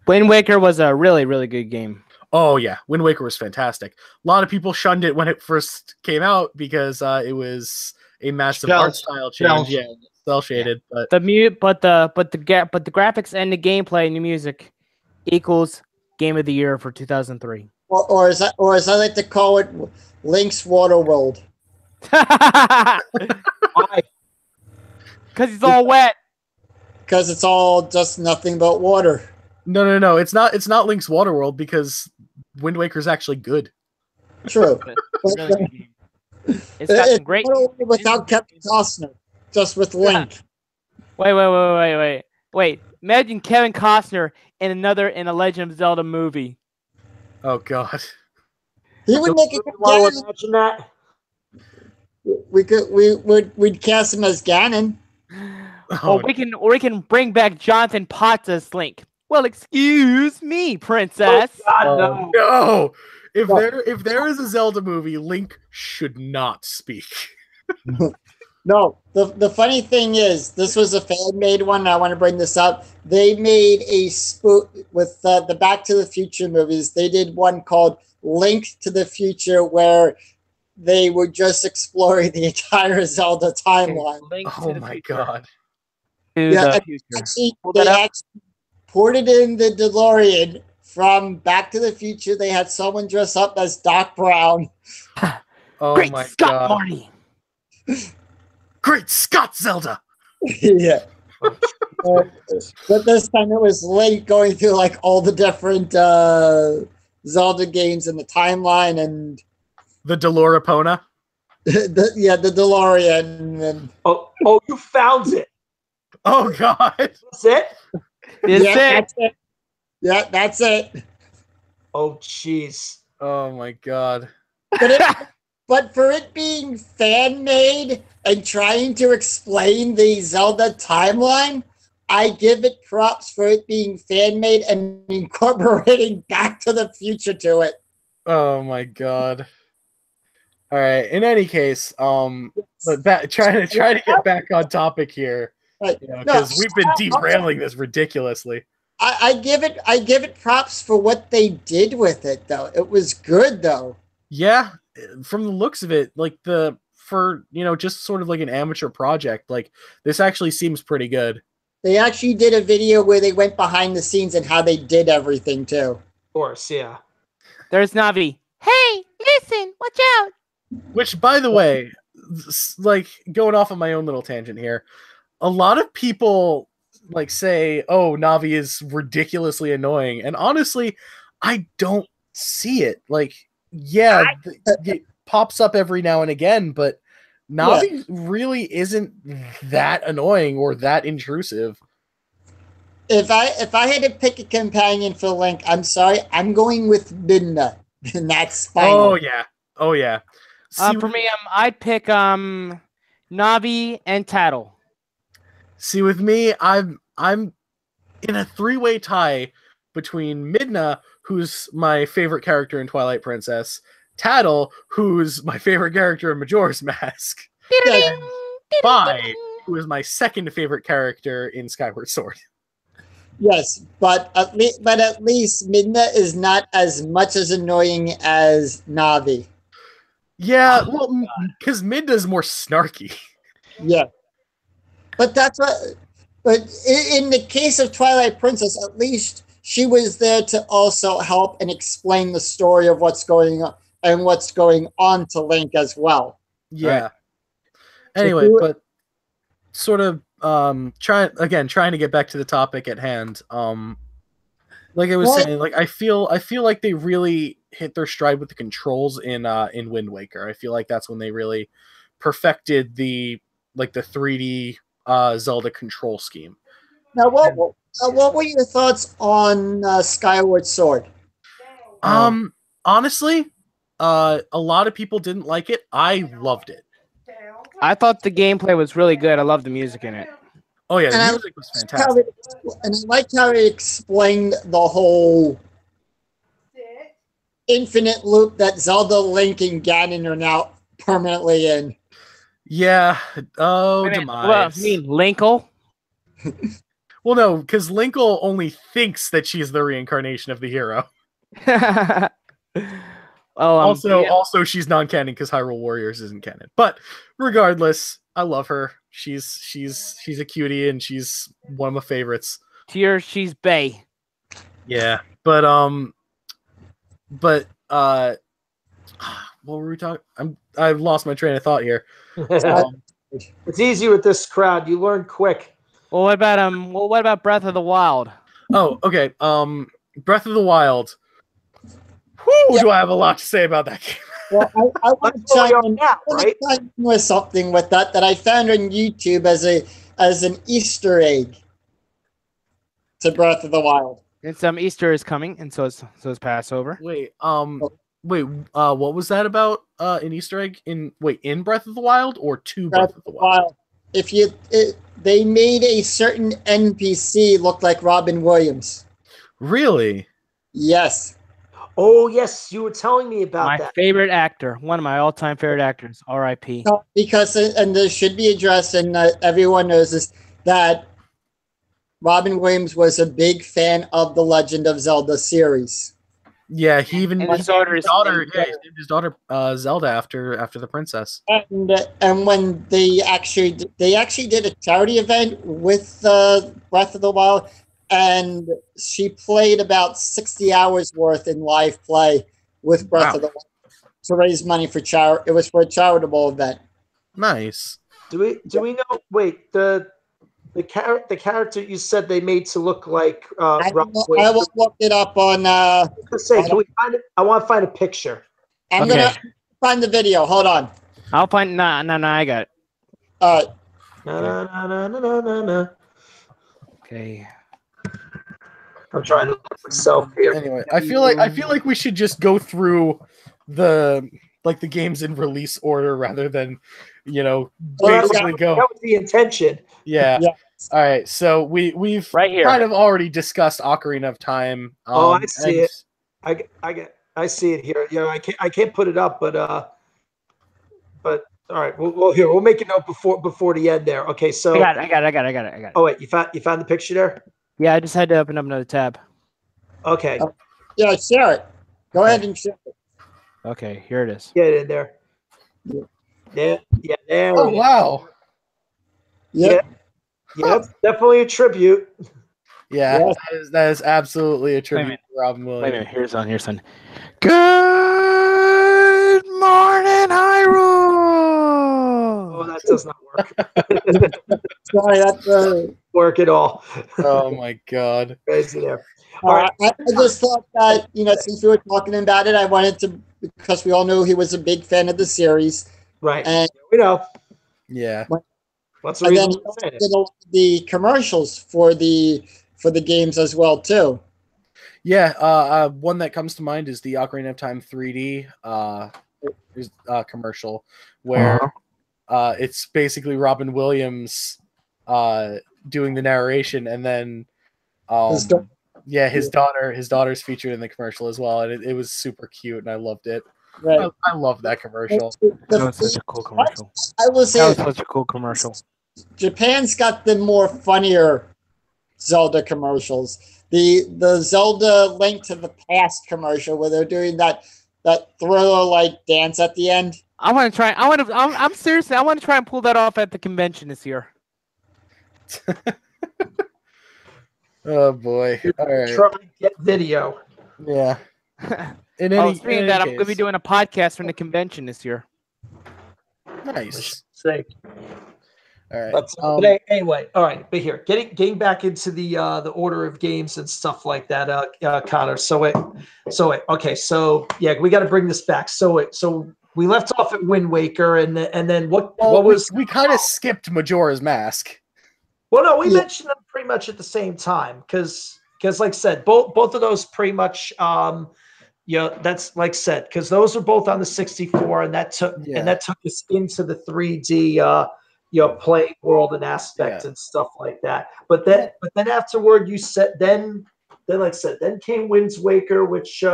Wind Waker was a really, really good game. Oh yeah, Wind Waker was fantastic. A lot of people shunned it when it first came out because it was a massive art style change. Yeah, cell shaded, but the graphics and the gameplay and the music equals Game of the Year for 2003. Or as I like to call it, Link's Water World. Because it's all wet. Because it's all just nothing but water. No. It's not Link's Water World because Wind Waker's actually good. True. It's got some great without Kevin Costner, just with Link. Wait. Imagine Kevin Costner in a Legend of Zelda movie. Oh God. He would make it. Imagine that. We'd cast him as Ganon. Or we can bring back Jonathan Potts as Link. Well, excuse me, princess. Oh, God, no. If there is a Zelda movie, Link should not speak. No, the funny thing is, this was a fan-made one, and I want to bring this up. They made a spoof with the Back to the Future movies. They did one called Link to the Future, where they were just exploring the entire Zelda timeline. Oh my God. Yeah, actually, they actually ported in the DeLorean from Back to the Future. They had someone dress up as Doc Brown. Oh Great my Scott, God. Marty. Great Scott, Zelda. Yeah. But this time it was Link going through like all the different Zelda games in the timeline and the Delorapona. the DeLorean. And, oh, you found it. Oh God. That's it? That's it. Yeah, that's it. Oh, jeez. Oh my God. But for it being fan-made and trying to explain the Zelda timeline, I give it props for it being fan-made and incorporating Back to the Future to it. Oh my God. All right. In any case, but trying to get back on topic here, right? Because we've been derailing this ridiculously. I give it props for what they did with it, though. It was good, though. Yeah, from the looks of it, like just sort of like an amateur project, like this actually seems pretty good. They actually did a video where they went behind the scenes and how they did everything too. Of course, yeah. There's Navi. Hey, listen, watch out. Which, by the way, like going off on my own little tangent here, a lot of people like say, "Oh, Navi is ridiculously annoying," and honestly, I don't see it. Like, yeah, it pops up every now and again, but Navi really isn't that annoying or that intrusive. If I had to pick a companion for Link, I'm sorry, I'm going with Midna, and that's fine. Oh yeah. For me, I'd pick Navi and Tattle. See, with me, I'm in a three-way tie between Midna, who's my favorite character in Twilight Princess, Tattle, who's my favorite character in Majora's Mask, and Fi, who is my second favorite character in Skyward Sword. Yes, but at least Midna is not as much as annoying as Navi. Yeah, well, because Midna's more snarky. Yeah, but that's what. But in the case of Twilight Princess, at least she was there to also help and explain the story of what's going on and what's going on to Link as well. Yeah. Right. Anyway, but sort of trying to get back to the topic at hand. Like I was saying, like I feel like they really hit their stride with the controls in Wind Waker. I feel like that's when they really perfected the 3D Zelda control scheme. Now, what were your thoughts on Skyward Sword? Honestly, a lot of people didn't like it. I loved it. I thought the gameplay was really good. I love the music in it. Oh yeah, the music was fantastic. And I like how it explained the whole infinite loop that Zelda, Link, and Ganon are now permanently in. Yeah. Oh, demise. Well, I mean, Linkle? Well, no, because Linkle only thinks that she's the reincarnation of the hero. Also, she's non-canon because Hyrule Warriors isn't canon. But regardless, I love her. She's a cutie and she's one of my favorites. Tear, she's bae. Yeah, but what were we talking? I've lost my train of thought here. It's easy with this crowd. You learn quick. Well, what about Breath of the Wild? Oh, okay. Breath of the Wild. Whew, do I have a lot to say about that game? Well, I want to chime in with something with that I found on YouTube as an Easter egg to Breath of the Wild. And some Easter is coming, and so is Passover. Wait, what was that about? An Easter egg in Breath of the Wild or to Breath of the Wild? They made a certain NPC look like Robin Williams. Really? Yes. Oh, yes, you were telling me about that. My favorite actor, one of my all-time favorite actors, R.I.P. No, because, and this should be addressed, and everyone knows this, that Robin Williams was a big fan of the Legend of Zelda series. Yeah, he even named his daughter Zelda after the princess. And when they actually did a charity event with Breath of the Wild, and she played about 60 hours worth in live play with Breath of the Wild to raise money for charity. It was for a charitable event. Nice. Do we know? Wait, the character you said they made to look like I will look it up on. Can we find it? I want to find a picture. I'm gonna find the video. Hold on. I'll find. No, I got it. No. Okay. I'm trying to look myself here. Anyway, I feel like we should just go through the games in release order rather than basically go. That was the intention. Yeah. All right. So we've right here kind of already discussed Ocarina of Time. I see it. I see it here. I can't put it up, but all right. We'll make a note before the end there. Okay. So I got it. Oh wait, you found the picture there? Yeah, I just had to open up another tab. Okay. Yeah, share it. Go ahead and share it. Okay, here it is. Get it in there. Yeah. There. Oh wow. Yeah. Yeah, definitely a tribute. Yeah, that is absolutely a tribute to Robin Williams. Wait a minute, here's on. Good morning, Hyrule! Oh, that does not work. Sorry, that doesn't work at all. Oh my god. Crazy there. All right. I just thought that, since we were talking about it, I wanted to, because we all know he was a big fan of the series. Right. And we know. Yeah. What's the reason? Then he did the commercials for the games as well too. Yeah, one that comes to mind is the Ocarina of Time 3D commercial, where it's basically Robin Williams doing the narration, and then his daughter's featured in the commercial as well, and it was super cute, and I loved it. Right. I love that commercial. That was such a cool commercial. I will say that was such a cool commercial. Japan's got the more funnier Zelda commercials. The Zelda Link to the Past commercial where they're doing that Thriller like dance at the end. I'm seriously, I want to try and pull that off at the convention this year. Oh boy! All right. Try to get video. Yeah. Speaking of that, I'm going to be doing a podcast from the convention this year. Nice. Say. All right. But anyway, all right. But here, getting back into the order of games and stuff like that, Connor. Okay. So yeah, we got to bring this back. So we left off at Wind Waker, and then what was we kind of skipped Majora's Mask. Well, no, we mentioned them pretty much at the same time because like I said, both of those pretty much that's like I said, because those are both on the 64, and that took us into the 3D playing world and aspect and stuff like that. But then afterward, you said then like I said, then came Wind Waker, which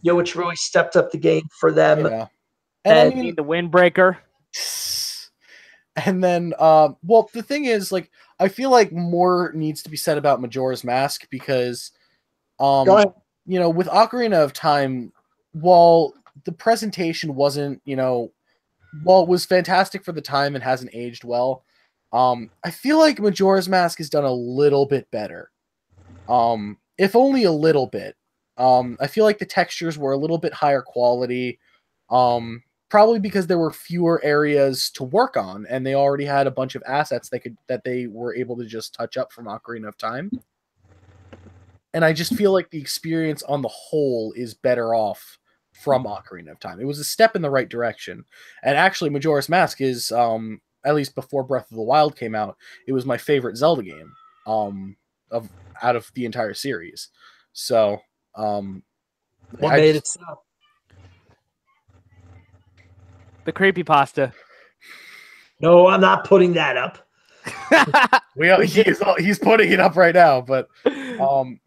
which really stepped up the game for them. Yeah. And I mean the Windbreaker. And then well, the thing is, like, I feel like more needs to be said about Majora's Mask because Go ahead. with Ocarina of Time, while the presentation wasn't, while it was fantastic for the time and hasn't aged well, I feel like Majora's Mask has done a little bit better. If only a little bit. I feel like the textures were a little bit higher quality. Probably because there were fewer areas to work on, and they already had a bunch of assets that they were able to just touch up from Ocarina of Time. And I just feel like the experience on the whole is better off from Ocarina of Time. It was a step in the right direction. And actually, Majora's Mask is, at least before Breath of the Wild came out, it was my favorite Zelda game out of the entire series. So, what made it so? The creepypasta. No, I'm not putting that up. He's putting it up right now, but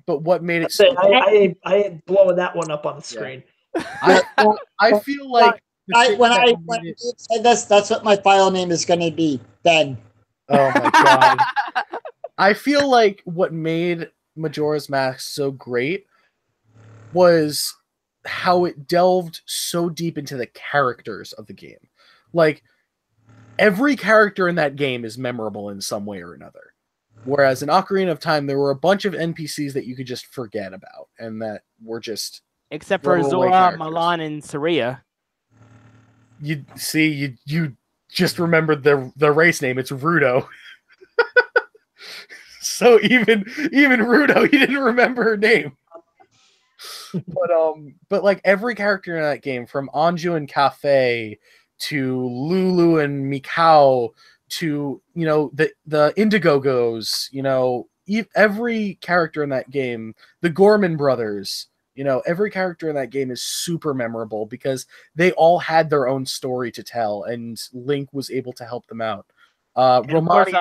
what made it? I ain't blowing that one up on the screen. I feel like when I said this, that's what my file name is going to be. Ben. Oh my god! I feel like what made Majora's Mask so great was how it delved so deep into the characters of the game. Like, every character in that game is memorable in some way or another. Whereas in Ocarina of Time, there were a bunch of NPCs that you could just forget about, and that were just... Except for Zora, Milan, and Saria. You see, you just remembered the race name. It's Rudo. So even Rudo, he didn't remember her name. But like every character in that game, from Anju and Cafe to Lulu and Mikau to the Indigogos, every character in that game, the Gorman brothers, every character in that game is super memorable because they all had their own story to tell, and Link was able to help them out. Romani,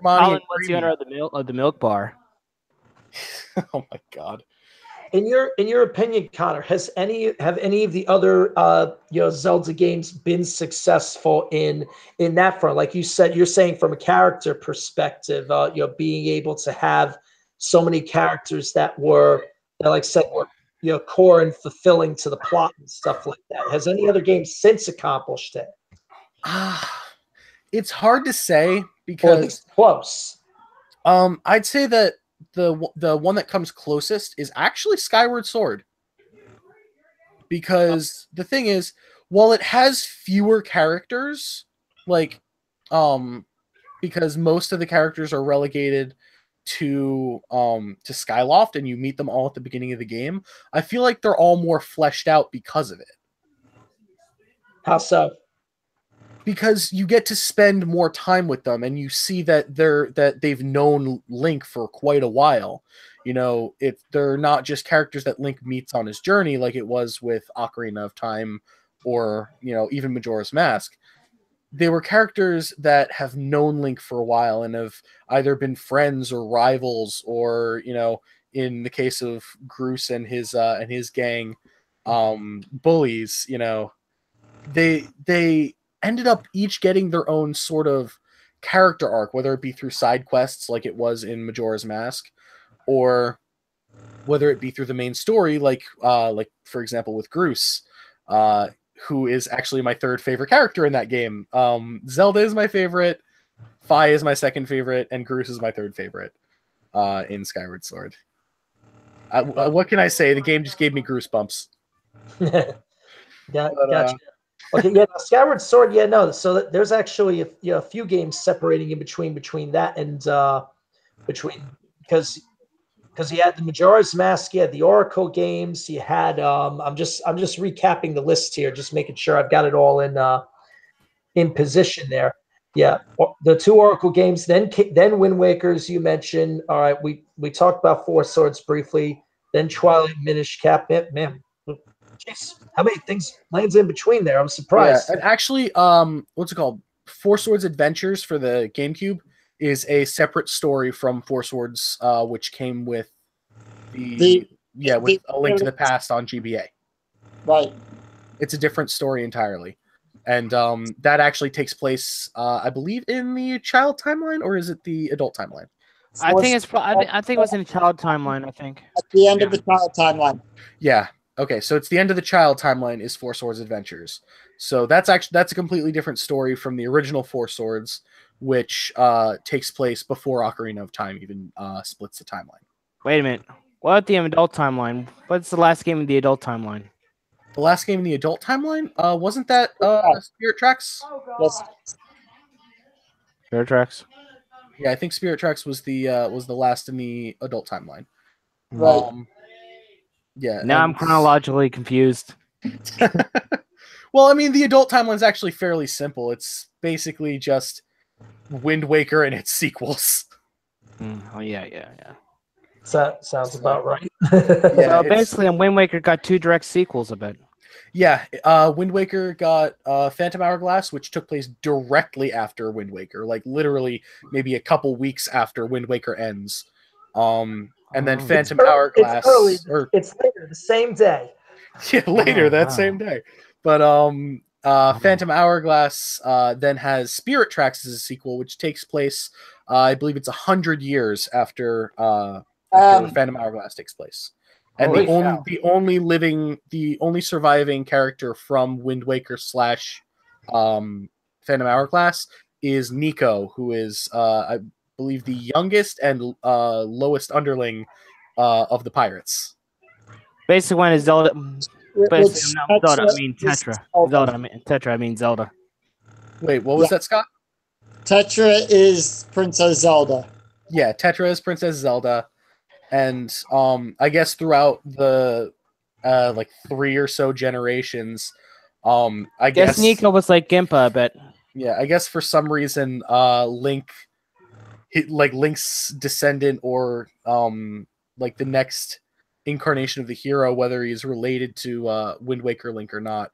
Colin was the owner of the milk bar. Oh my god. In your opinion, Connor, have any of the other Zelda games been successful in that front? Like you said, you're saying from a character perspective, being able to have so many characters that like I said, were core and fulfilling to the plot and stuff like that. Has any other game since accomplished it? It's hard to say because it's close. I'd say that the one that comes closest is actually Skyward Sword. Because the thing is, while it has fewer characters, like because most of the characters are relegated to Skyloft and you meet them all at the beginning of the game, I feel like they're all more fleshed out because of it. How so? Because you get to spend more time with them, and you see that they've known Link for quite a while. They're not just characters that Link meets on his journey, like it was with Ocarina of Time, or even Majora's Mask. They were characters that have known Link for a while and have either been friends or rivals, or in the case of Groose and his gang, bullies. They ended up each getting their own sort of character arc, whether it be through side quests like it was in Majora's Mask, or whether it be through the main story, like for example with Groose, who is actually my third favorite character in that game. Zelda is my favorite, Fi is my second favorite, and Groose is my third favorite in Skyward Sword. What can I say? The game just gave me goosebumps. Gotcha. Okay, yeah, Skyward Sword, yeah, no. So there's actually a few games separating in between that and because you had the Majora's Mask, you had the Oracle games, you had I'm just recapping the list here, just making sure I've got it all in position there. Yeah, the 2 Oracle games, then Wind Waker's you mentioned. All right, we talked about Four Swords briefly, then Twilight Minish Cap. Man, jeez, how many things lands in between there? I'm surprised. Yeah, and actually, what's it called? Four Swords Adventures for the GameCube is a separate story from Four Swords, which came with with A Link to the Past on GBA. Right. It's a different story entirely, and that actually takes place, I believe, in the child timeline, or is it the adult timeline? I think it was in the child timeline. I think at the end of the child timeline. Yeah. Okay, so it's the end of the child timeline is Four Swords Adventures. So that's a completely different story from the original Four Swords, which takes place before Ocarina of Time even splits the timeline. Wait a minute. What about the adult timeline? What's the last game in the adult timeline? The last game in the adult timeline wasn't that Spirit Tracks? Yes. Spirit Tracks. Yeah, I think Spirit Tracks was the last in the adult timeline. Right. Yeah. Now I'm chronologically confused. Well, I mean, the adult timeline is actually fairly simple. It's basically just Wind Waker and its sequels. Oh yeah. So, sounds about right. Yeah, So basically, Wind Waker got 2 direct sequels of it. Yeah, Wind Waker got Phantom Hourglass, which took place directly after Wind Waker, like literally maybe a couple weeks after Wind Waker ends. And then Phantom Hourglass. It's later, the same day. Yeah, later that same day. But Phantom Hourglass then has Spirit Tracks as a sequel, which takes place, I believe it's 100 years after Phantom Hourglass takes place. And the only surviving character from Wind Waker / Phantom Hourglass is Nico, who is I believe the youngest and lowest underling of the pirates. Basically, when Zelda. Basically, not Zelda. I mean Tetra. Tetra. I mean Zelda. Wait, what was that, Scott? Tetra is Princess Zelda. Yeah, Tetra is Princess Zelda. And I guess throughout the 3 or so generations, I guess Nico was like Gimpa a bit. Yeah, I guess for some reason, Link's descendant or the next incarnation of the hero, whether he's related to Wind Waker Link or not.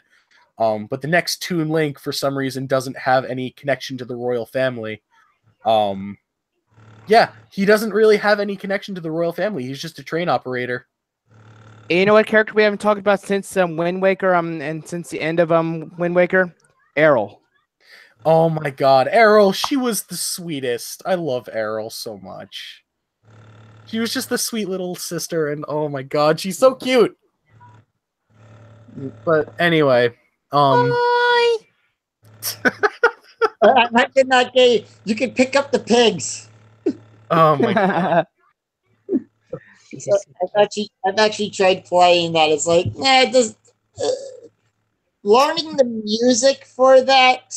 But the next Toon Link, for some reason, doesn't have any connection to the royal family. Yeah, he doesn't really have any connection to the royal family. He's just a train operator. And you know what character we haven't talked about since Wind Waker and since the end of Wind Waker? Errol. Oh my god, Errol, she was the sweetest. I love Errol so much. She was just the sweet little sister, and oh my god, she's so cute. But anyway, Hi. I cannot get you can pick up the pigs. Oh my god. So I've actually tried playing that. It's like, learning the music for that.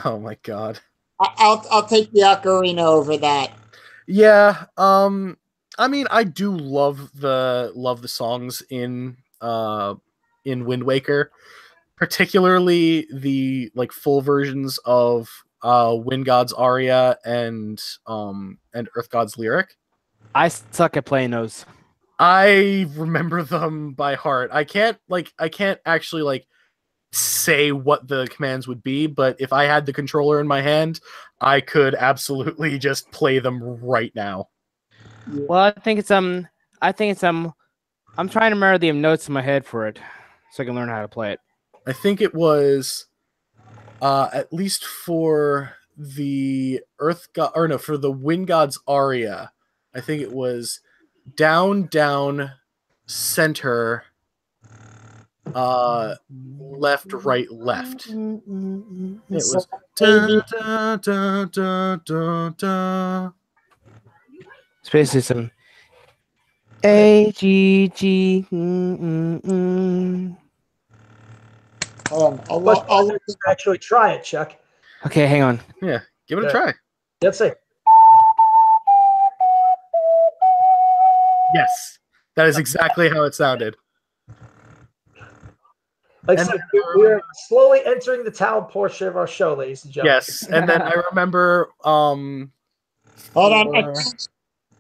Oh my god. I'll take the ocarina over that. Yeah. I mean, I do love the songs in Wind Waker, particularly the full versions of Wind God's aria and Earth God's lyric. I suck at playing those. I remember them by heart. I can't actually say what the commands would be, but if I had the controller in my hand, I could absolutely just play them right now. Well, I think it's I'm trying to remember the notes in my head for it so I can learn how to play it. I think it was at least for the for the Wind God's aria, I think it was down, down, center, left, right, left. It was da, da, da, da, da, da. Space System. A G G. I'll actually try it, Chuck. Okay, hang on. Yeah, give it a try. Let's see. Yes, that is exactly how it sounded. Like I said, we're slowly entering the town portion of our show, ladies and gentlemen. Yes, and then I remember. Hold on,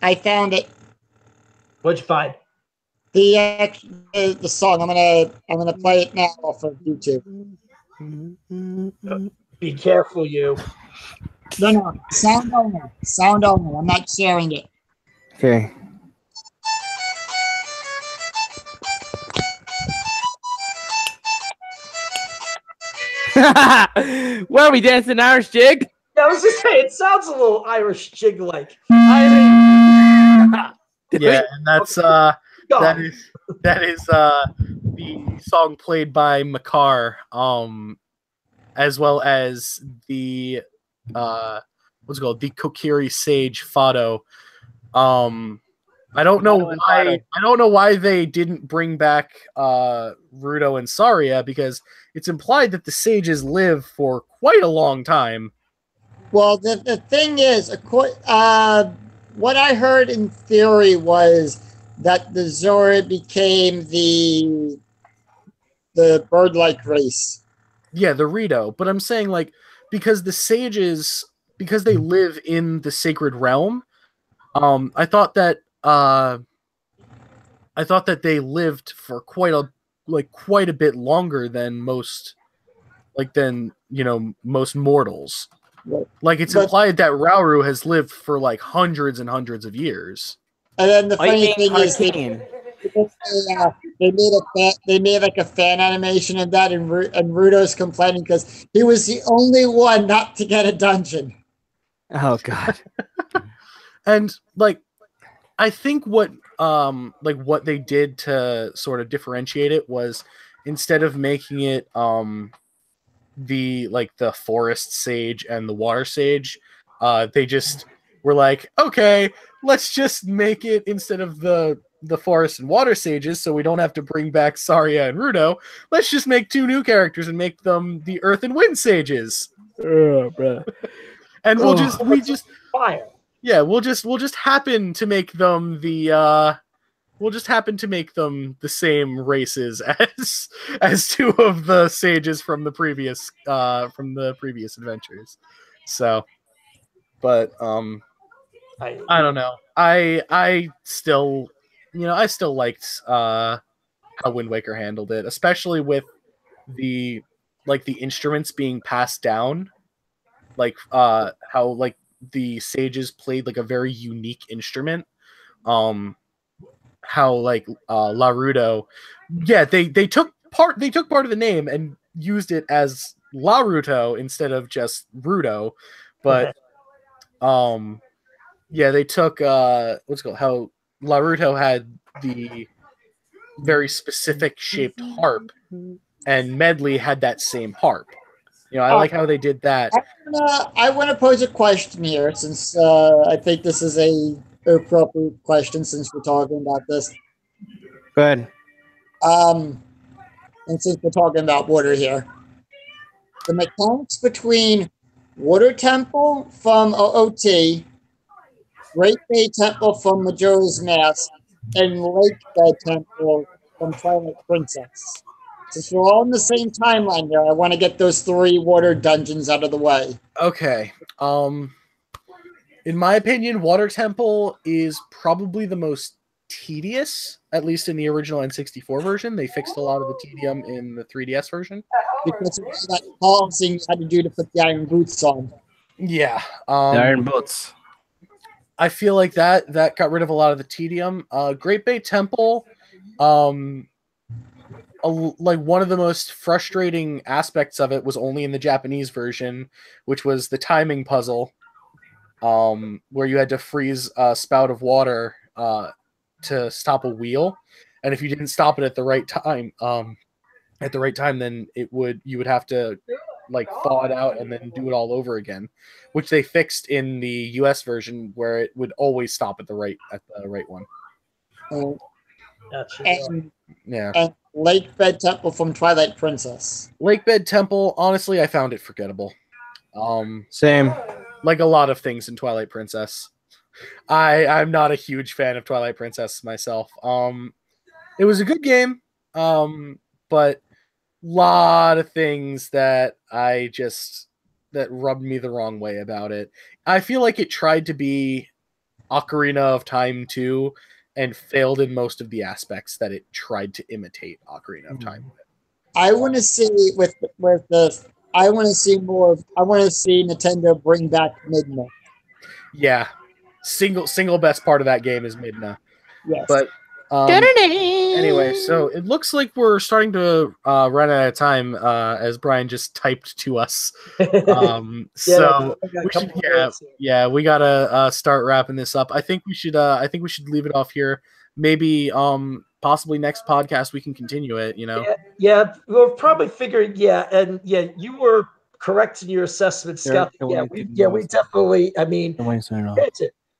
I found it. What'd you find? The song. I'm gonna play it now off of YouTube. Be careful, you. No, sound only. Sound only. I'm not sharing it. Okay. Where are we dancing Irish jig? Yeah, I was just saying, it sounds a little Irish jig-like. Yeah, and that's that is the song played by Makar, as well as the what's it called, the Kokiri Sage Fado. I don't know why they didn't bring back Ruto and Saria, because it's implied that the sages live for quite a long time. Well, the thing is, what I heard in theory was that the Zora became the bird-like race. Yeah, the Rito. But I'm saying, like, because the sages, because they live in the sacred realm, I thought that they lived for quite a bit longer than most mortals. Right. Like, it's implied that Rauru has lived for like hundreds and hundreds of years. And then the funny thing is, they made like a fan animation of that, and Rudo's complaining because he was the only one not to get a dungeon. Oh God. And like, I think what they did to sort of differentiate it was, instead of making it the forest sage and the water sage, they just were like, okay, let's just make it, instead of the forest and water sages, so we don't have to bring back Saria and Rudo, let's just make two new characters and make them the earth and wind sages. Oh, bro. And we'll just fire. Yeah, we'll just happen to make them the same races as two of the sages from the previous adventures. So, but I don't know. I still liked how Wind Waker handled it, especially with the instruments being passed down, how the sages played like a very unique instrument. How Larudo, yeah, they took part of the name and used it as Laruto instead of just Rudo, but yeah, they took what's it called, how Laruto had the very specific shaped harp, and Medley had that same harp. I like how they did that. I want to pose a question here, since I think this is an appropriate question, since we're talking about this. Go ahead. And since we're talking about water here, the mechanics between Water Temple from OOT, Great Bay Temple from Majora's Mask, and Lake Bed Temple from Twilight Princess. Since we're all in the same timeline here, I want to get those 3 water dungeons out of the way. Okay. In my opinion, Water Temple is probably the most tedious, at least in the original N64 version. They fixed a lot of the tedium in the 3DS version. Because of that policy you had to do to put the iron boots on. Yeah. The iron boots. I feel like that got rid of a lot of the tedium. Great Bay Temple, one of the most frustrating aspects of it was only in the Japanese version, which was the timing puzzle, where you had to freeze a spout of water to stop a wheel, and if you didn't stop it at the right time, then you would have to thaw it out and then do it all over again, which they fixed in the US version, where it would always stop at the right one. Yeah. And Lake Bed Temple from Twilight Princess. Lake Bed Temple, honestly, I found it forgettable. Same. Like a lot of things in Twilight Princess. I'm not a huge fan of Twilight Princess myself. It was a good game, but lot of things that that rubbed me the wrong way about it. I feel like it tried to be Ocarina of Time 2 and failed in most of the aspects that it tried to imitate Ocarina of Time with. I want to see I want to see more. I want to see Nintendo bring back Midna. Yeah, single best part of that game is Midna. Yes, but anyway, so it looks like we're starting to run out of time as Brian just typed to us. So we gotta start wrapping this up. I think we should leave it off here. Maybe possibly next podcast we can continue it. Yeah, we'll probably figure. And you were correct in your assessment, Scott. We definitely. I mean,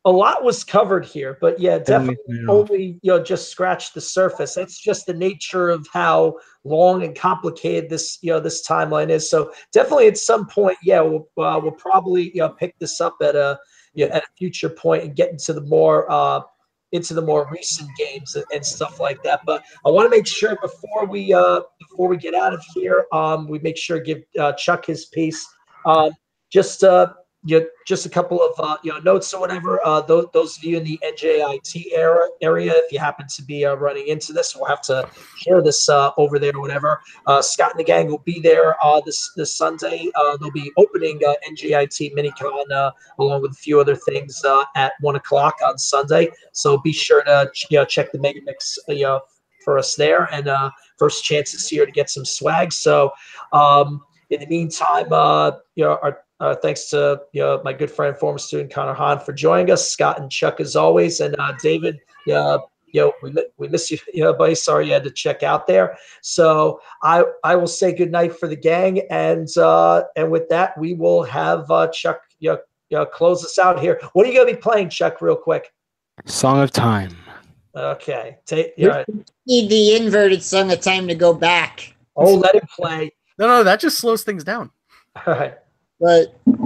a lot was covered here, but definitely only just scratched the surface. That's just the nature of how long and complicated this this timeline is. So definitely at some point, we'll probably pick this up at a future point and get into the more recent games and stuff like that. But I want to make sure before we get out of here, we make sure to give Chuck his piece. Just a couple of notes or whatever. Those of you in the NJIT area, if you happen to be running into this, we'll have to share this over there or whatever. Scott and the gang will be there this Sunday. They'll be opening NJIT MiniCon along with a few other things at 1:00 on Sunday. So be sure to check the Mega Mix for us there, and first chances here to get some swag. So in the meantime, thanks to my good friend, former student Connor Hahn for joining us, Scott and Chuck as always, and David. We miss you, buddy. Sorry you had to check out there. So I will say good night for the gang, and with that we will have Chuck close us out here. What are you gonna be playing, Chuck, real quick? Song of Time. Okay. Need the inverted Song of Time to go back. Oh, let it play. No, that just slows things down. All right. But what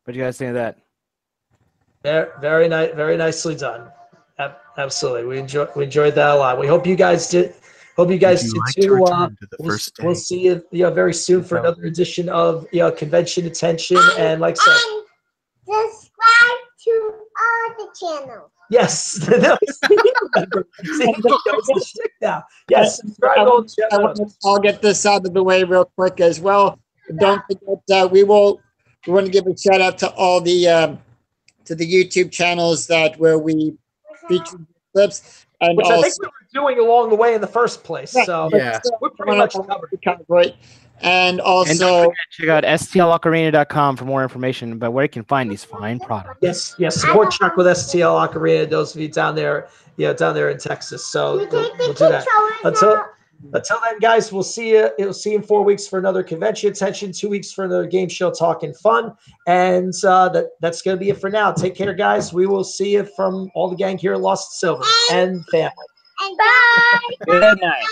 do you guys think of that? Very nice, very nicely done. Absolutely, we enjoyed that a lot. We hope you guys did. Hope you guys did too. We'll see you very soon for another edition of Convention Attention. And like I said, subscribe to all the channels. Yes, now. Yes, subscribe all the channels. I'll get this out of the way real quick as well. Don't forget we want to give a shout out to all the to the YouTube channels where we feature clips, and which also, I think we were doing along the way in the first place. So we're pretty much covered. And also, and don't forget, check out stlocarena.com for more information about where you can find these fine products. Yes. Support Chuck with STL Ocarina. Those of you down there, down there in Texas. So we'll do that. Until then, guys, we'll see you. We'll see you in 4 weeks for another Convention Attention, 2 weeks for another game show, talking fun, and that's going to be it for now. Take care, guys. We will see you from all the gang here at Lost Silver and family. And bye. Good night.